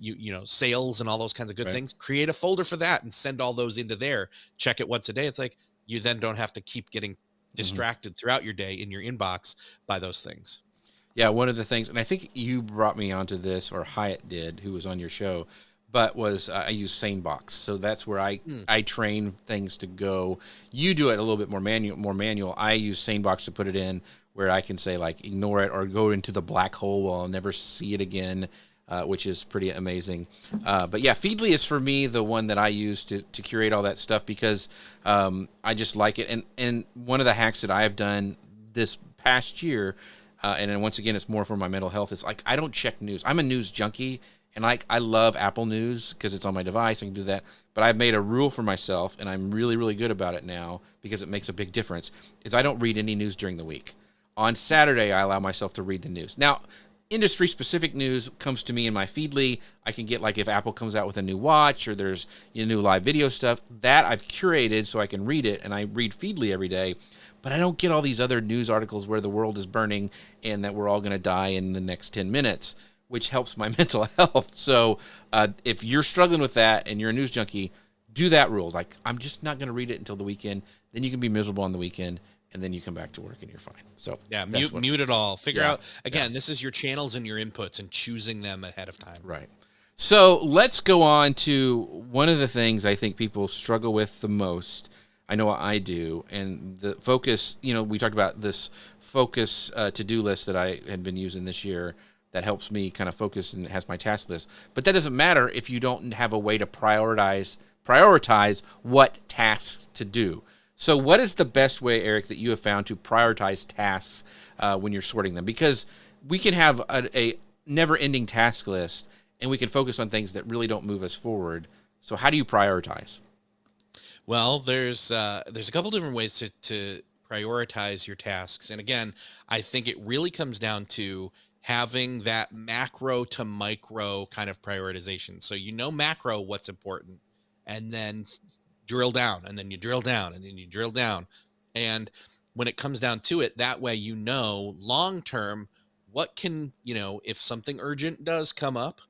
sales and all those kinds of good right, things, create a folder for that and send all those into there. Check it once a day. It's like you then don't have to keep getting hmm. distracted throughout your day in your inbox by those things. Yeah, one of the things, and I think you brought me onto this, or Hyatt did, who was on your show, but was I use SaneBox, so that's where Hmm. I train things to go. You do it a little bit more manual. More manual. I use SaneBox to put it in where I can say like ignore it or go into the black hole where I'll never see it again, which is pretty amazing. But yeah, Feedly is for me the one that I use to curate all that stuff because I just like it. And one of the hacks that I have done this past year. And then once again, it's more for my mental health. It's like I don't check news. I'm a news junkie, and like I love Apple News because it's on my device. I can do that. But I've made a rule for myself, and I'm really, really good about it now because it makes a big difference. Is I don't read any news during the week. On Saturday, I allow myself to read the news. Now, industry-specific news comes to me in my Feedly. I can get like if Apple comes out with a new watch or there's new live video stuff that I've curated so I can read it, and I read Feedly every day. But I don't get all these other news articles where the world is burning and that we're all going to die in the next 10 minutes, which helps my mental health. So if you're struggling with that and you're a news junkie, do that rule. Like, I'm just not going to read it until the weekend. Then you can be miserable on the weekend, and then you come back to work and you're fine. So Yeah, that's what, mute it all. Figure yeah, out, yeah, again, this is your channels and your inputs and choosing them ahead of time. right. So let's go on to one of the things I think people struggle with the most. I know I do, and the focus. We talked about this focus to-do list that I had been using this year that helps me kind of focus and has my task list. But that doesn't matter if you don't have a way to prioritize what tasks to do. So, what is the best way, Eric, that you have found to prioritize tasks when you're sorting them? Because we can have a never-ending task list, and we can focus on things that really don't move us forward. So, how do you prioritize? Well, there's a couple different ways to prioritize your tasks. And again, I think it really comes down to having that macro to micro kind of prioritization. So macro what's important, and then drill down, and then you drill down, and then you drill down. And when it comes down to it, that way long term what can, if something urgent does come up,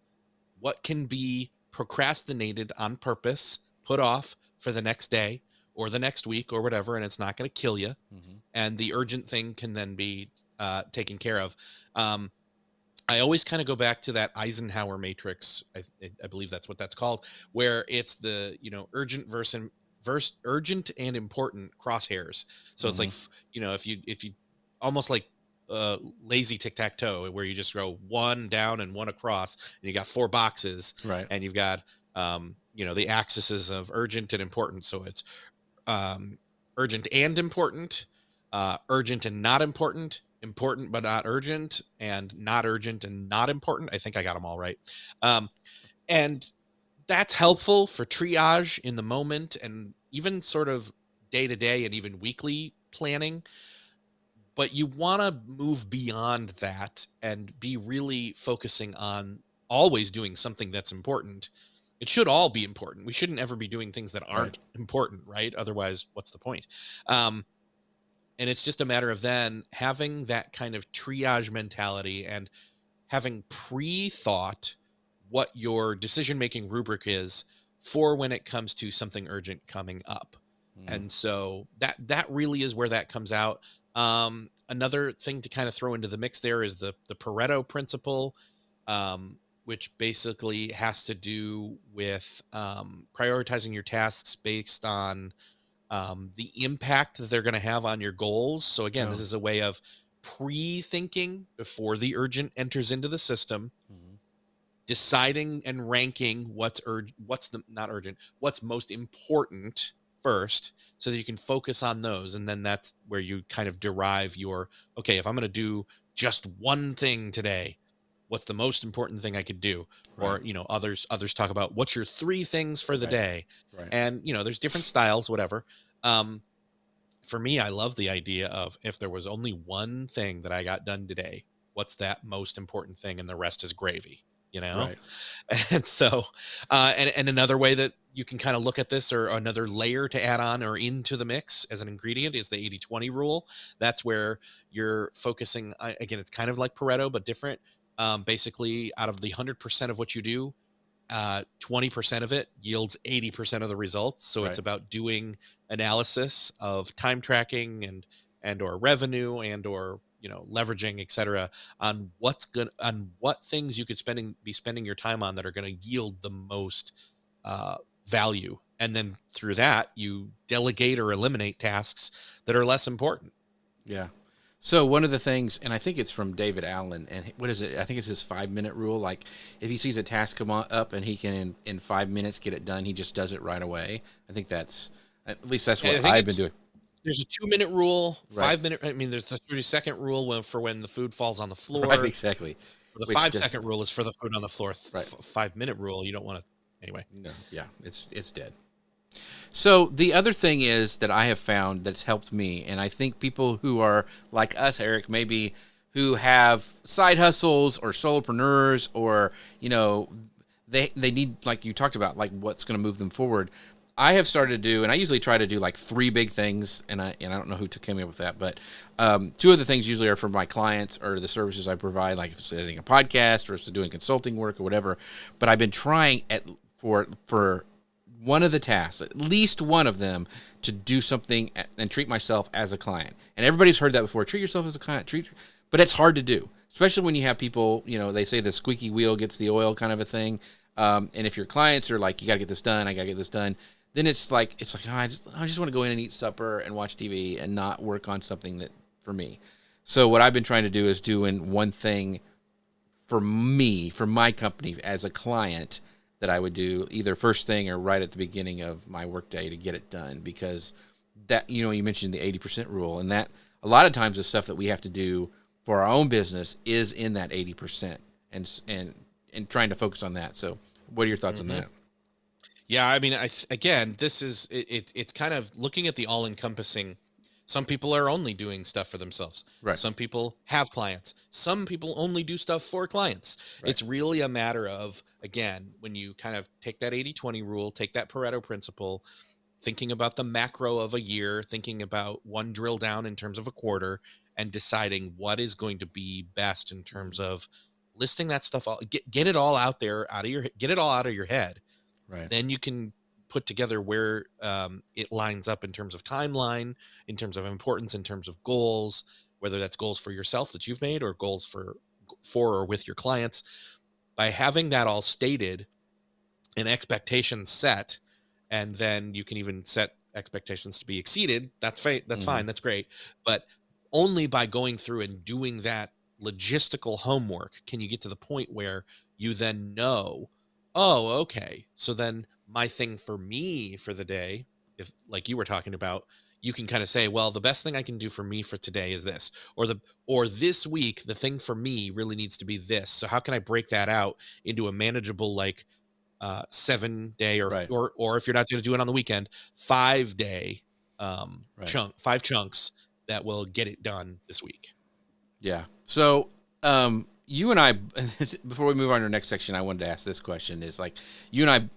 what can be procrastinated on purpose, put off for the next day or the next week or whatever, and it's not going to kill you. Mm-hmm. And the urgent thing can then be taken care of. Um, I always kind of go back to that Eisenhower matrix. I believe that's what that's called, where it's the urgent versus urgent and important crosshairs. So it's Mm-hmm. like if you almost like lazy tic tac toe, where you just throw one down and one across, and you got four boxes, Right. and you've got the axes of urgent and important. So it's urgent and important, urgent and not important, important but not urgent, and not urgent and not important. I think I got them all right. And that's helpful for triage in the moment and even sort of day to day and even weekly planning. But you want to move beyond that and be really focusing on always doing something that's important. It should all be important. We shouldn't ever be doing things that aren't important, right? Otherwise, what's the point? And it's just a matter of then having that kind of triage mentality and having pre-thought what your decision-making rubric is for when it comes to something urgent coming up. And so that really is where that comes out. Another thing to kind of throw into the mix there is the Pareto principle, which basically has to do with prioritizing your tasks based on the impact that they're going to have on your goals. So again, this is a way of pre-thinking before the urgent enters into the system, deciding and ranking what's most important first, so that you can focus on those. And then that's where you kind of derive your, okay, if I'm going to do just one thing today, what's the most important thing I could do? Or, others talk about what's your 3 things for the day. And, there's different styles, whatever. For me, I love the idea of, if there was only one thing that I got done today, what's that most important thing? And the rest is gravy, And so, and another way that you can kind of look at this, or another layer to add on or into the mix as an ingredient, is the 80-20 rule. That's where you're focusing, again, it's kind of like Pareto, but different. Basically, out of the 100% of what you do, 20% of it yields 80% of the results. So it's about doing analysis of time tracking and or revenue and or leveraging, et cetera, on what things you could be spending your time on that are going to yield the most value. And then through that, you delegate or eliminate tasks that are less important. Yeah. So one of the things, and I think it's from David Allen, and what is it? I think it's his 5-minute rule. Like, if he sees a task come up and he can in 5 minutes get it done, he just does it right away. I think at least that's what I've been doing. There's a 2-minute rule, 5-minute. I mean, there's the 30-second rule for when the food falls on the floor. Right, exactly. The 5-second rule is for the food on the floor. 5-minute rule, you don't want to. Anyway. No, yeah, it's dead. So the other thing is that I have found that's helped me, and I think people who are like us, Eric, maybe who have side hustles or solopreneurs, or they need, like you talked about, like what's going to move them forward. I have started to do, and I usually try to do like 3 big things, and I don't know who came up with that, but 2 of the things usually are for my clients or the services I provide, like if it's editing a podcast or if it's doing consulting work or whatever. But I've been trying for one of the tasks, at least one of them, to do something and treat myself as a client. And everybody's heard that before. Treat yourself as a client. But it's hard to do, especially when you have people, they say the squeaky wheel gets the oil kind of a thing. And if your clients are like, you got to get this done, I got to get this done, then it's like, oh, I just want to go in and eat supper and watch TV and not work on something that for me. So what I've been trying to do is doing one thing for me, for my company as a client, that I would do either first thing or right at the beginning of my workday to get it done. Because that, you mentioned the 80% rule, and that a lot of times the stuff that we have to do for our own business is in that 80%, and trying to focus on that. So what are your thoughts on that? Yeah, I mean, again, this is it's kind of looking at the all-encompassing. Some people are only doing stuff for themselves. Right. Some people have clients. Some people only do stuff for clients. Right. It's really a matter of, again, when you kind of take that 80-20 rule, take that Pareto principle, thinking about the macro of a year, thinking about one drill down in terms of a quarter, and deciding what is going to be best in terms of listing that stuff all, get it all out there, get it all out of your head. Right. Then you can put together where it lines up in terms of timeline, in terms of importance, in terms of goals, whether that's goals for yourself that you've made or goals for or with your clients. By having that all stated and expectations set, and then you can even set expectations to be exceeded. That's fine. That's great. But only by going through and doing that logistical homework can you get to the point where you then know, oh, okay, so then my thing for me for the day, if like you were talking about, you can kind of say, well, the best thing I can do for me for today is this, or this week, the thing for me really needs to be this. So how can I break that out into a manageable, like 7-day or if you're not going to do it on the weekend, 5-day chunk, 5 chunks that will get it done this week. Yeah. So, you and I, before we move on to our next section, I wanted to ask this question: is like, you and I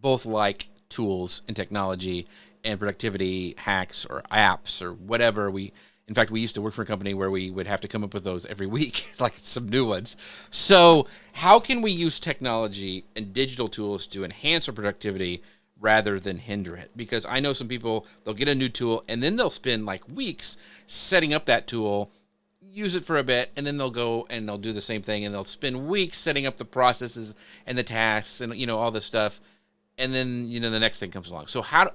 both like tools and technology and productivity hacks or apps or whatever. In fact, we used to work for a company where we would have to come up with those every week, like some new ones. So how can we use technology and digital tools to enhance our productivity rather than hinder it? Because I know some people, they'll get a new tool and then they'll spend like weeks setting up that tool, use it for a bit, and then they'll go and they'll do the same thing and they'll spend weeks setting up the processes and the tasks and, all this stuff. And then, the next thing comes along. So how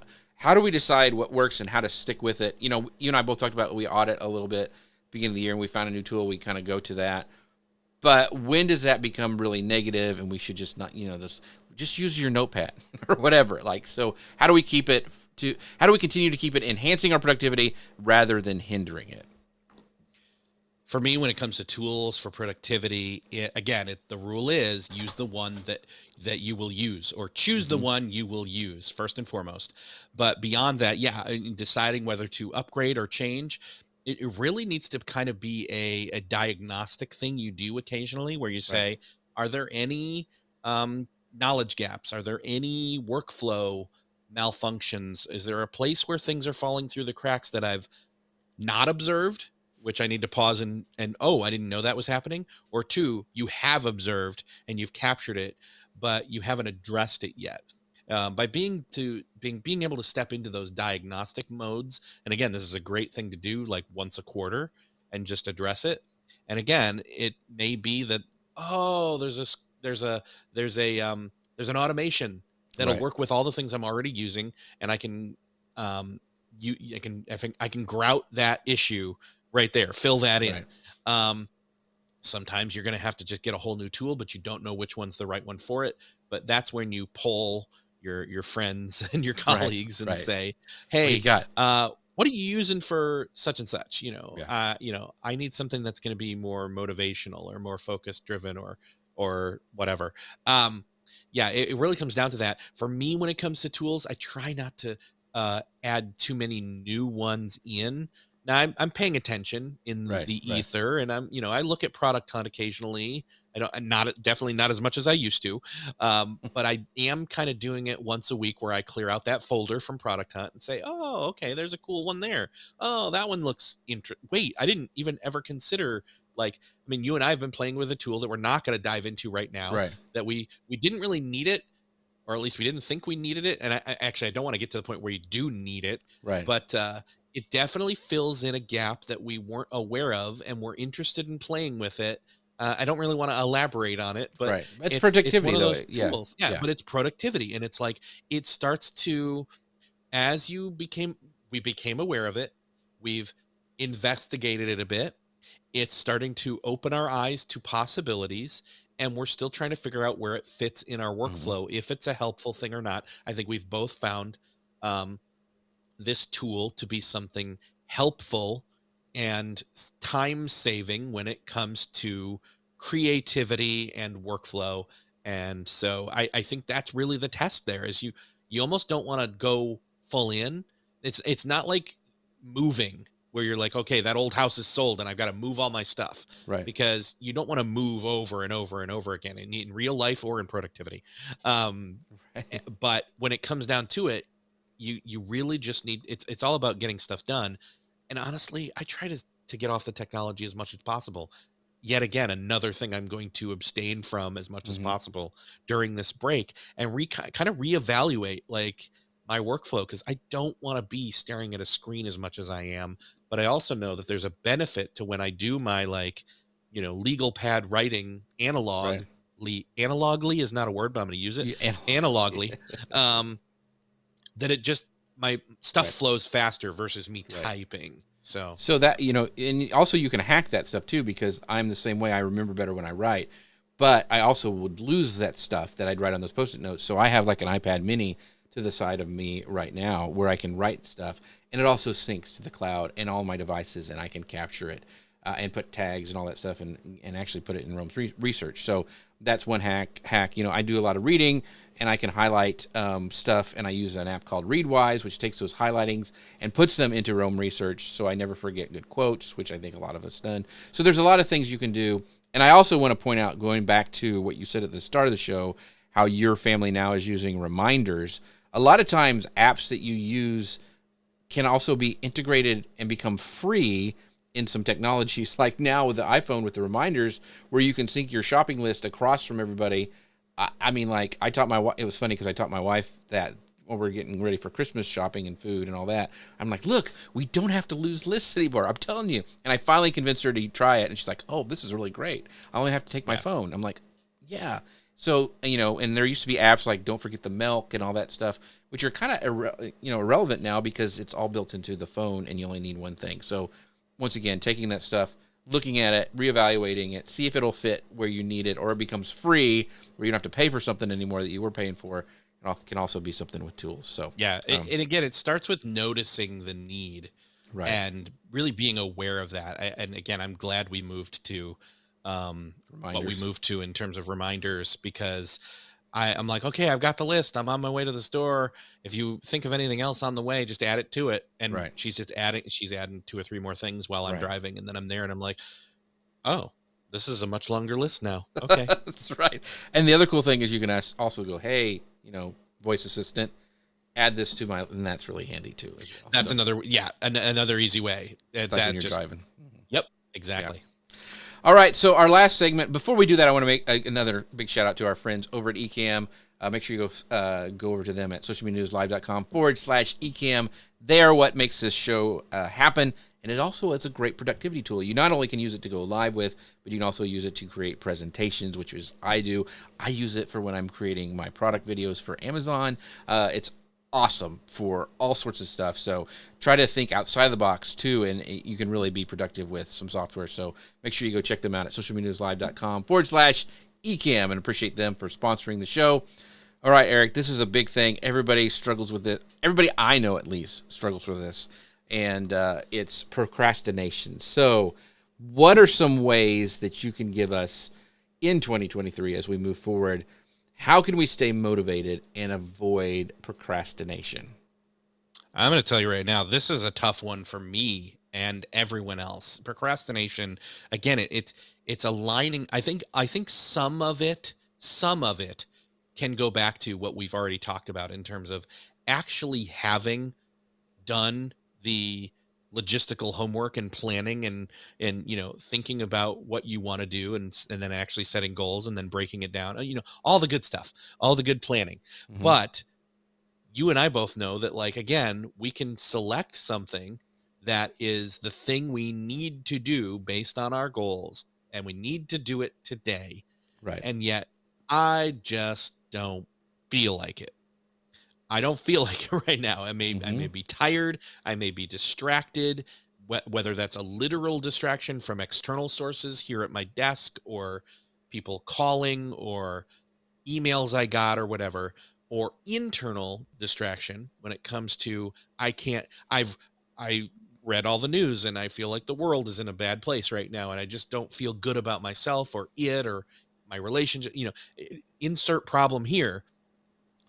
do we decide what works and how to stick with it? You and I both talked about we audit a little bit beginning of the year and we found a new tool. We kind of go to that. But when does that become really negative and we should just not, just use your notepad or whatever? So how do we continue to keep it enhancing our productivity rather than hindering it? For me, when it comes to tools for productivity, the rule is use the one that you will use, or choose the one you will use first and foremost. But beyond that, in deciding whether to upgrade or change, it really needs to kind of be a diagnostic thing you do occasionally, where you say, are there any knowledge gaps? Are there any workflow malfunctions? Is there a place where things are falling through the cracks that I've not observed, which I need to pause and I didn't know that was happening? Or two, you have observed and you've captured it, but you haven't addressed it yet. By being able to step into those diagnostic modes, and again, this is a great thing to do like once a quarter and just address it. And again, it may be that there's an automation that'll work with all the things I'm already using, and I can I can grout that issue right there, fill that in. Sometimes you're going to have to just get a whole new tool, but you don't know which one's the right one for it. But that's when you poll your friends and your colleagues and say, hey, what you got? What are you using for such and such? I need something that's going to be more motivational or more focus driven or whatever. It really comes down to that. For me, when it comes to tools, I try not to add too many new ones in. Now I'm paying attention in the ether, and I look at Product Hunt occasionally. Definitely not as much as I used to, but I am kind of doing it once a week where I clear out that folder from Product Hunt and say, oh, okay, there's a cool one there. Oh, that one looks interesting. Wait, I didn't even ever consider, you and I have been playing with a tool that we're not going to dive into right now, that we didn't really need it, or at least we didn't think we needed it. And I don't want to get to the point where you do need it, but it definitely fills in a gap that we weren't aware of and we're interested in playing with it. I don't really want to elaborate on it, but it's productivity. It's one of those tools. But it's productivity. And it's like, it starts to, as we became aware of it, we've investigated it a bit. It's starting to open our eyes to possibilities, and we're still trying to figure out where it fits in our workflow, if it's a helpful thing or not. I think we've both found this tool to be something helpful and time saving when it comes to creativity and workflow. And so I think that's really the test there, is you almost don't want to go full in. It's not like moving where you're like, okay, that old house is sold and I've got to move all my stuff, because you don't want to move over and over and over again in real life or in productivity. But when it comes down to it, you really just need, it's all about getting stuff done. And honestly, I try to get off the technology as much as possible. Yet again, another thing I'm going to abstain from as much as possible during this break, and kind of reevaluate my workflow, because I don't want to be staring at a screen as much as I am. But I also know that there's a benefit to when I do my legal pad writing analogly is not a word, but I'm going to use it analogly. That it just, my stuff flows faster versus me typing. So that, and also you can hack that stuff too, because I'm the same way. I remember better when I write, but I also would lose that stuff that I'd write on those Post-it notes. So I have like an iPad mini to the side of me right now where I can write stuff, and it also syncs to the cloud and all my devices, and I can capture it and put tags and all that stuff and actually put it in Rome's research. So that's one hack. I do a lot of reading, and I can highlight stuff, and I use an app called Readwise, which takes those highlightings and puts them into Rome Research, so I never forget good quotes, which I think a lot of us done. So there's a lot of things you can do. And I also want to point out, going back to what you said at the start of the show, how your family now is using reminders. A lot of times, apps that you use can also be integrated and become free in some technologies, like now with the iPhone with the reminders, where you can sync your shopping list across from everybody. I mean, like I taught my wife. It was funny because I taught my wife that when we're getting ready for Christmas shopping and food and all that. I'm like, look, we don't have to lose lists anymore. I'm telling you. And I finally convinced her to try it, and she's like, oh, this is really great. I only have to take my phone. I'm like, yeah. So, and there used to be apps like Don't Forget the Milk and all that stuff, which are kind of irrelevant now because it's all built into the phone and you only need one thing. So, once again, taking that stuff, looking at it, reevaluating it, see if it'll fit where you need it, or it becomes free where you don't have to pay for something anymore that you were paying for. It can also be something with tools. So yeah, and again, it starts with noticing the need, right, and really being aware of that. And again, I'm glad we moved to what we moved to in terms of reminders, because I'm like, okay, I've got the list. I'm on my way to the store. If you think of anything else on the way, just add it to it. And right. she's adding 2 or 3 more things while I'm Right. driving. And then I'm there and I'm like, oh, this is a much longer list now. Okay. That's right. And the other cool thing is you can also go, hey, voice assistant, add this to and that's really handy too. As well. That's another easy way. Like when you're driving. Yep, exactly. Yeah. All right, so our last segment. Before we do that, I want to make another big shout out to our friends over at Ecamm. Make sure you go over to them at socialmedianewslive.com/Ecamm. They are what makes this show happen, and it also is a great productivity tool. You not only can use it to go live with, but you can also use it to create presentations, which is I do. I use it for when I'm creating my product videos for Amazon. It's awesome for all sorts of stuff. So try to think outside of the box too, and you can really be productive with some software. So make sure you go check them out at socialmedianewslive.com/Ecamm, and appreciate them for sponsoring the show. All right, Eric, this is a big thing. Everybody struggles with it. Everybody I know at least struggles with this, and it's procrastination. So what are some ways that you can give us in 2023 as we move forward? How can we stay motivated and avoid procrastination? I'm going to tell you right now, this is a tough one for me and everyone else. Procrastination, again, it's aligning. I think some of it can go back to what we've already talked about in terms of actually having done the logistical homework and planning and thinking about what you want to do, and then actually setting goals and then breaking it down, all the good stuff, all the good planning. Mm-hmm. But you and I both know that, like, again, we can select something that is the thing we need to do based on our goals, and we need to do it today. Right. And yet I just don't feel like it. I don't feel like it right now. I may be tired. I may be distracted, whether that's a literal distraction from external sources here at my desk, or people calling, or emails I got, or whatever, or internal distraction when it comes to I read all the news and I feel like the world is in a bad place right now, and I just don't feel good about myself or my relationship, insert problem here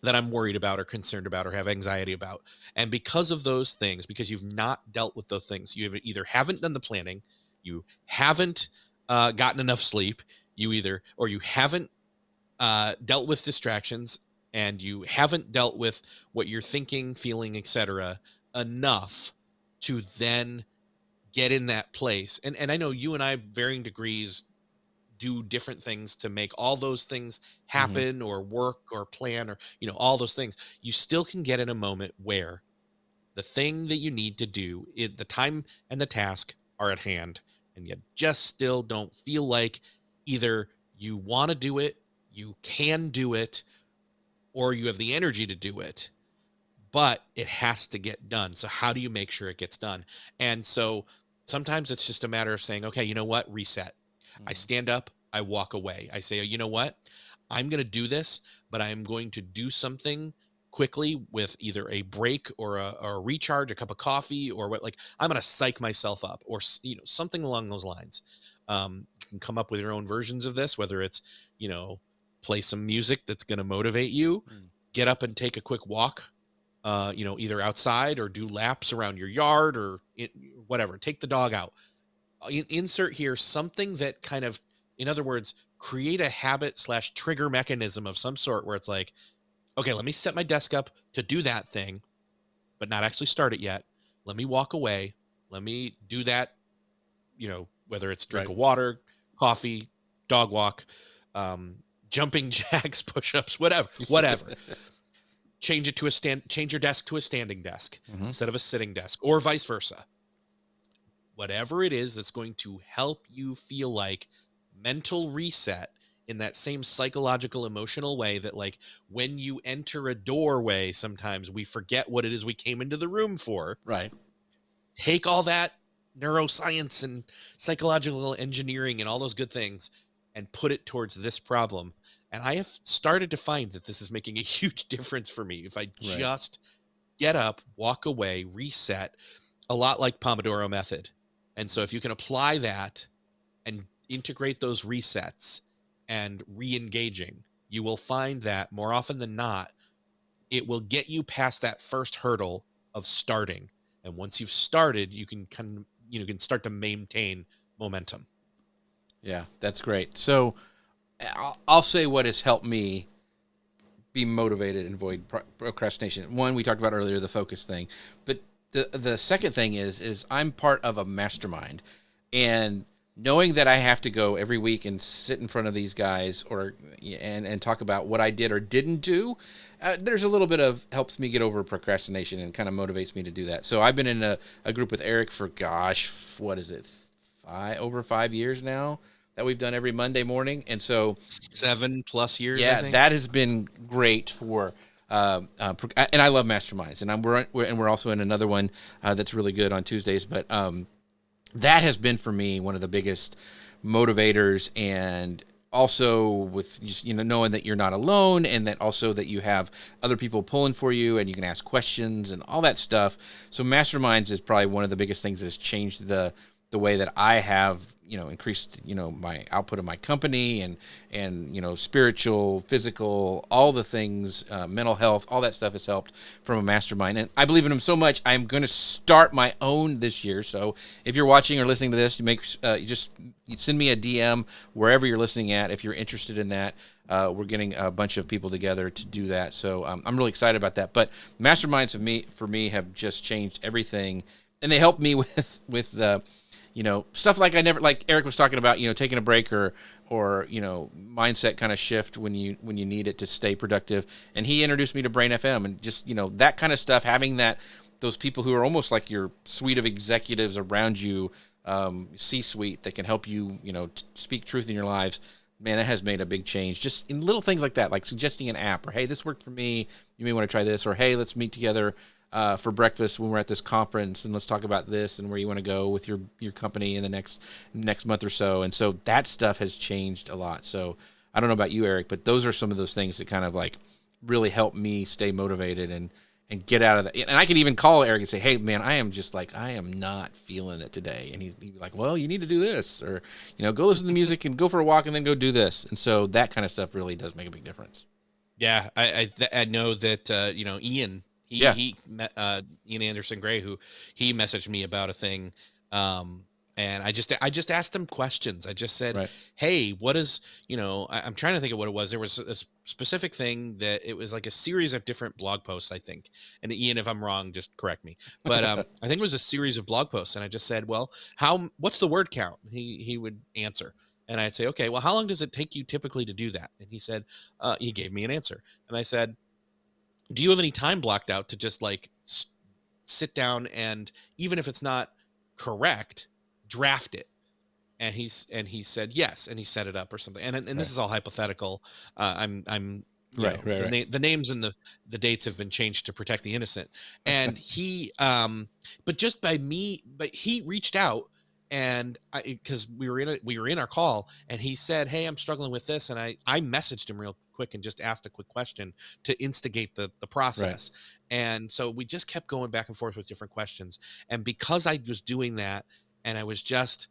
that I'm worried about or concerned about or have anxiety about. And because of those things, because you've not dealt with those things, you either haven't done the planning, you haven't gotten enough sleep, you haven't dealt with distractions, and you haven't dealt with what you're thinking, feeling, etc. enough to then get in that place. And I know you and I, varying degrees, do different things to make all those things happen, or work or plan, or all those things. You still can get in a moment where the thing that you need to do, the time and the task are at hand, and you just still don't feel like either you want to do it, you can do it, or you have the energy to do it, but it has to get done. So how do you make sure it gets done? And so sometimes it's just a matter of saying, okay, you know what? Reset. I stand up, I walk away. I say, you know what? I'm going to do this, but I'm going to do something quickly with either a break or a recharge, a cup of coffee, or what, like, I'm going to psych myself up, or, something along those lines. You can come up with your own versions of this, whether it's, play some music that's going to motivate you, get up and take a quick walk, either outside or do laps around your yard, or whatever, take the dog out. Insert here something that kind of, in other words, create a habit / trigger mechanism of some sort where it's like, okay, let me set my desk up to do that thing, but not actually start it yet. Let me walk away. Let me do that, whether it's drink Right. of water, coffee, dog walk, um, jumping jacks, push-ups, whatever. Change your desk to a standing desk instead of a sitting desk, or vice versa. Whatever it is that's going to help you feel like mental reset in that same psychological, emotional way that, like, when you enter a doorway, sometimes we forget what it is we came into the room for. Right. Take all that neuroscience and psychological engineering and all those good things and put it towards this problem. And I have started to find that this is making a huge difference for me. If I just get up, walk away, reset, a lot like Pomodoro method. And so if you can apply that and integrate those resets and re-engaging, you will find that more often than not, it will get you past that first hurdle of starting. And once you've started, you can can start to maintain momentum. Yeah, that's great. So I'll say what has helped me be motivated and avoid procrastination. One, we talked about earlier, the focus thing, but the second thing is I'm part of a mastermind, and knowing that I have to go every week and sit in front of these guys and talk about what I did or didn't do, there's a little bit of helps me get over procrastination and kind of motivates me to do that. So I've been in a group with Erik for, gosh, what is it, over 5 years now that we've done every Monday morning. And so 7+ years. yeah, I think. that has been great for, and I love masterminds, and we're also in another one that's really good on Tuesdays. But that has been for me one of the biggest motivators, and also with knowing that you're not alone, and that also that you have other people pulling for you, and you can ask questions and all that stuff. So masterminds is probably one of the biggest things that's changed the way that I have increased my output of my company, and spiritual, physical, all the things, mental health, all that stuff has helped from a mastermind. And I believe in them so much, I'm going to start my own this year. So if you're watching or listening to this, you send me a DM wherever you're listening at if you're interested in that. We're getting a bunch of people together to do that, so I'm really excited about that. But masterminds for me have just changed everything, and they help me with the stuff like like Erik was talking about, taking a break or mindset kind of shift when you need it to stay productive. And he introduced me to Brain FM, and just, that kind of stuff, having those people who are almost like your suite of executives around you, C-suite, that can help you, speak truth in your lives. Man, that has made a big change just in little things like that, like suggesting an app, or, hey, this worked for me, you may want to try this, or, hey, let's meet together for breakfast when we're at this conference, and let's talk about this and where you want to go with your company in the next month or so. And so that stuff has changed a lot. So I don't know about you, Erik, but those are some of those things that kind of like really help me stay motivated and get out of that. And I could even call Erik and say, hey, man, I am not feeling it today. And he'd be like, well, you need to do this, or, go listen to the music and go for a walk and then go do this. And so that kind of stuff really does make a big difference. Yeah, I know that Ian. Ian Anderson Gray, who he messaged me about a thing, and I just asked him questions. I just said, right. Hey, what is, I'm trying to think of what it was. There was a specific thing that it was like a series of different blog posts, I think. And Ian, if I'm wrong, just correct me. But I think it was a series of blog posts, and I just said, well, what's the word count? He would answer. And I'd say, okay, well, how long does it take you typically to do that? And he said, he gave me an answer. And I said, do you have any time blocked out to just like sit down and, even if it's not correct, draft it? And he said yes, and he set it up or something. And this is all hypothetical. I'm right. The names and the dates have been changed to protect the innocent. And he but he reached out, and because we were in our call, and he said, hey, I'm struggling with this, and I messaged him real quick and just asked a quick question to instigate the process. Right. And so we just kept going back and forth with different questions, and because I was doing that, and I was just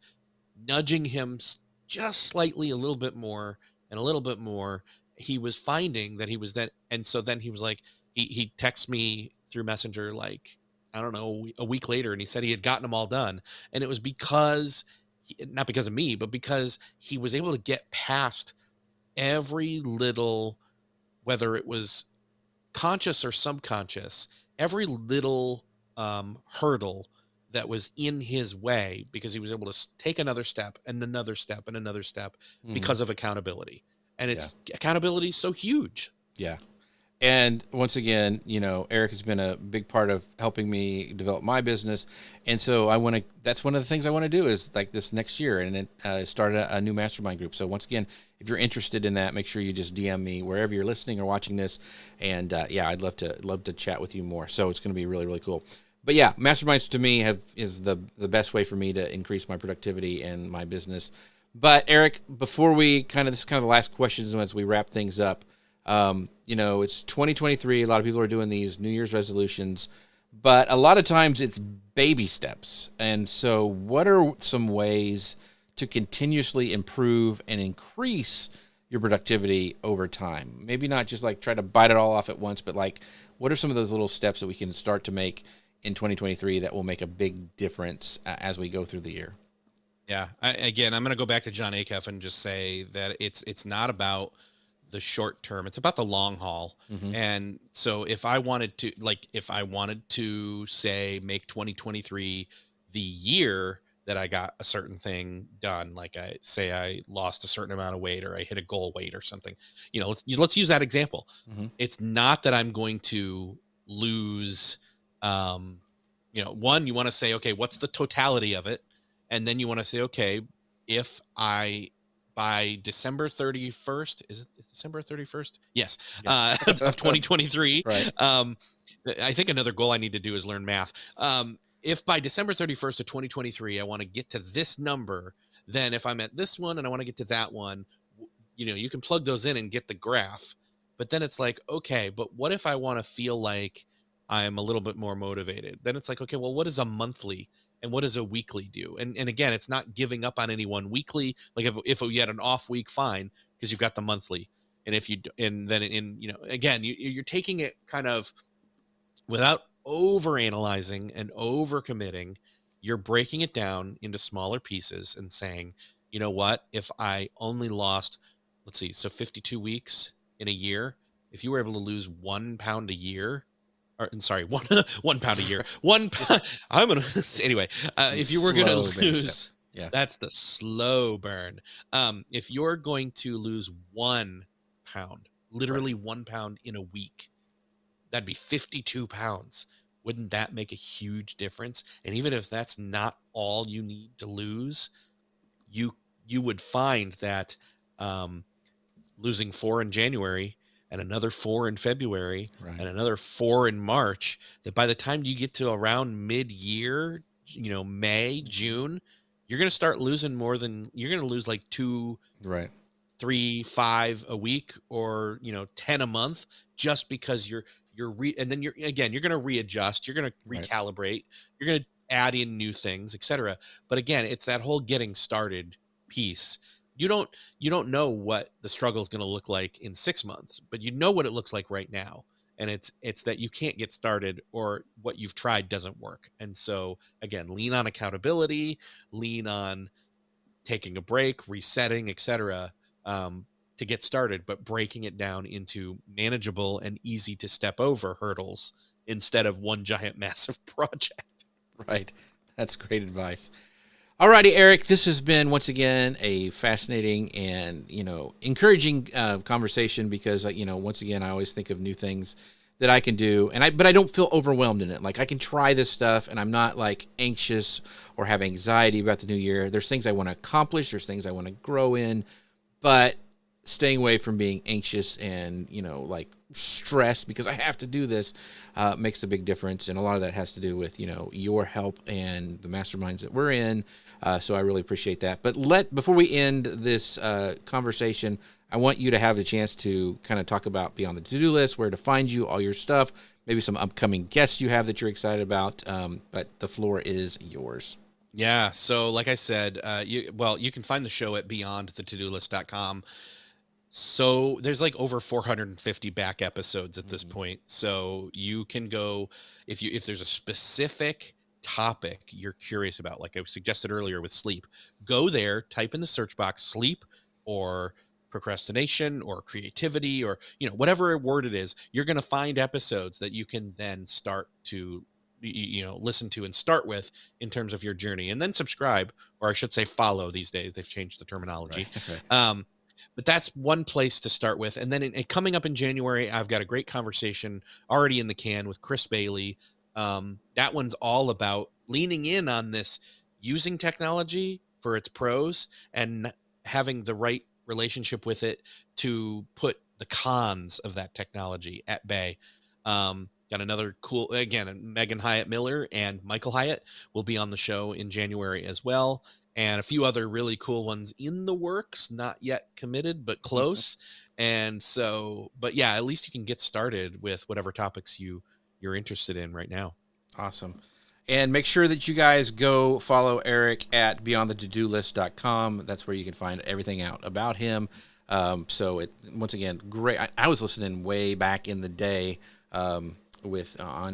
nudging him just slightly, a little bit more and a little bit more, he was finding that he was that. And so then he was like, he texted me through Messenger, like, I don't know, a week later, and he said he had gotten them all done. And it was because, not because of me, but because he was able to get past every little, whether it was conscious or subconscious, every little hurdle that was in his way, because he was able to take another step and another step and another step Hmm. because of accountability. And Yeah. it's accountability is so huge. Yeah. And once again, Eric has been a big part of helping me develop my business. And so that's one of the things I want to do is like this next year and then start a new mastermind group. So once again, if you're interested in that, make sure you just DM me wherever you're listening or watching this. And yeah, I'd love to chat with you more. So it's going to be really, really cool. But yeah, masterminds to me is the best way for me to increase my productivity and my business. But Eric, before this is kind of the last questions as we wrap things up. It's 2023. A lot of people are doing these New Year's resolutions, but a lot of times it's baby steps. And so, what are some ways to continuously improve and increase your productivity over time? Maybe not just like try to bite it all off at once, but like, what are some of those little steps that we can start to make in 2023 that will make a big difference as we go through the year? Yeah. Again, I'm going to go back to John Acuff and just say that it's not about the short term. It's about the long haul. Mm-hmm. And so if I wanted to say make 2023 the year that I got a certain thing done, like I lost a certain amount of weight or I hit a goal weight or something, let's use that example. Mm-hmm. It's not that I'm going to lose, one, you want to say, okay, what's the totality of it? And then you want to say, okay, if I by December 31st, is December 31st? Yes. Yeah. Of 2023. Right. I think another goal I need to do is learn math. If by December 31st of 2023, I want to get to this number, then if I'm at this one and I want to get to that one, you can plug those in and get the graph. But then it's like, okay, but what if I want to feel like I'm a little bit more motivated? Then it's like, okay, well, what is a monthly and what does a weekly do? And again, it's not giving up on any one weekly. Like if you had an off week, fine, because you've got the monthly. And if you, and then again, you're taking it kind of without over analyzing and over committing. You're breaking it down into smaller pieces and saying, you know what, if I only lost, let's see, so 52 weeks in a year, if you were able to lose 1 pound a year, or sorry, one 1 pound a year, I'm gonna anyway. If you were gonna lose, Yeah. that's the slow burn. If you're going to lose 1 pound, literally Right. 1 pound in a week, that'd be 52 pounds. Wouldn't that make a huge difference? And even if that's not all you need to lose, you you would find that um, losing 4 in January and another 4 in February Right. and another 4 in March, that by the time you get to around mid-year, May, Mm-hmm. June, you're going to start losing you're going to lose like 2, Right. 3, 5 a week, or 10 a month, just because and then you're going to readjust, you're going to Right. recalibrate, you're going to add in new things, etc. But again, it's that whole getting started piece. You don't know what the struggle is going to look like in 6 months, but you know what it looks like right now. And it's that you can't get started, or what you've tried doesn't work. And so again, lean on accountability, lean on taking a break, resetting, etc., um, to get started, but breaking it down into manageable and easy to step over hurdles instead of one giant massive project. Right. That's great advice. Alrighty, Eric. This has been once again a fascinating and encouraging conversation because once again I always think of new things that I can do, but I don't feel overwhelmed in it. Like I can try this stuff, and I'm not like anxious or have anxiety about the new year. There's things I want to accomplish. There's things I want to grow in, but staying away from being anxious and like stressed because I have to do this makes a big difference, and a lot of that has to do with your help and the masterminds that we're in. So I really appreciate that. But before we end this conversation, I want you to have the chance to kind of talk about Beyond the To-Do List, where to find you, all your stuff, maybe some upcoming guests you have that you're excited about. But the floor is yours. Yeah. So like I said, you can find the show at beyondthetodolist.com. So there's like over 450 back episodes at this Mm-hmm. point. So you can go, if there's a specific topic you're curious about, like I suggested earlier with sleep, go there, type in the search box sleep or procrastination or creativity or, whatever word it is, you're going to find episodes that you can then start to, listen to and start with in terms of your journey, and then subscribe, or I should say follow these days. They've changed the terminology. Right. But that's one place to start with. And then coming up in January, I've got a great conversation already in the can with Chris Bailey. That one's all about leaning in on this, using technology for its pros and having the right relationship with it to put the cons of that technology at bay. Got another cool, again, Megan Hyatt Miller and Michael Hyatt will be on the show in January as well. And a few other really cool ones in the works, not yet committed, but close. And so, but yeah, at least you can get started with whatever topics you're interested in right now. Awesome. And make sure that you guys go follow Erik at beyondthetodolist.com. That's where you can find everything out about him. Once again, great. I was listening way back in the day on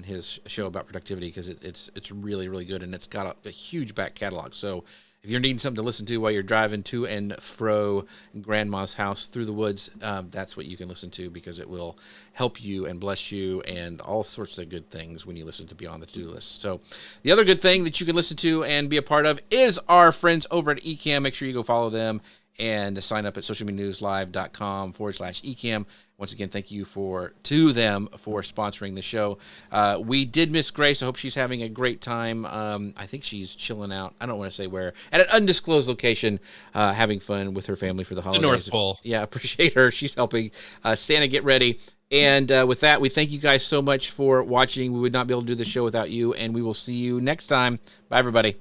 his show about productivity, because it's really, really good, and it's got a huge back catalog. So if you're needing something to listen to while you're driving to and fro Grandma's house through the woods, that's what you can listen to, because it will help you and bless you and all sorts of good things when you listen to Beyond the To-Do List. So the other good thing that you can listen to and be a part of is our friends over at Ecamm. Make sure you go follow them and sign up at socialmedianewslive.com/Ecamm. Once again, thank you to them for sponsoring the show. We did miss Grace. I hope she's having a great time. I think she's chilling out. I don't want to say where. At an undisclosed location, having fun with her family for the holidays. The North Pole. Yeah, appreciate her. She's helping Santa get ready. And with that, we thank you guys so much for watching. We would not be able to do the show without you, and we will see you next time. Bye, everybody.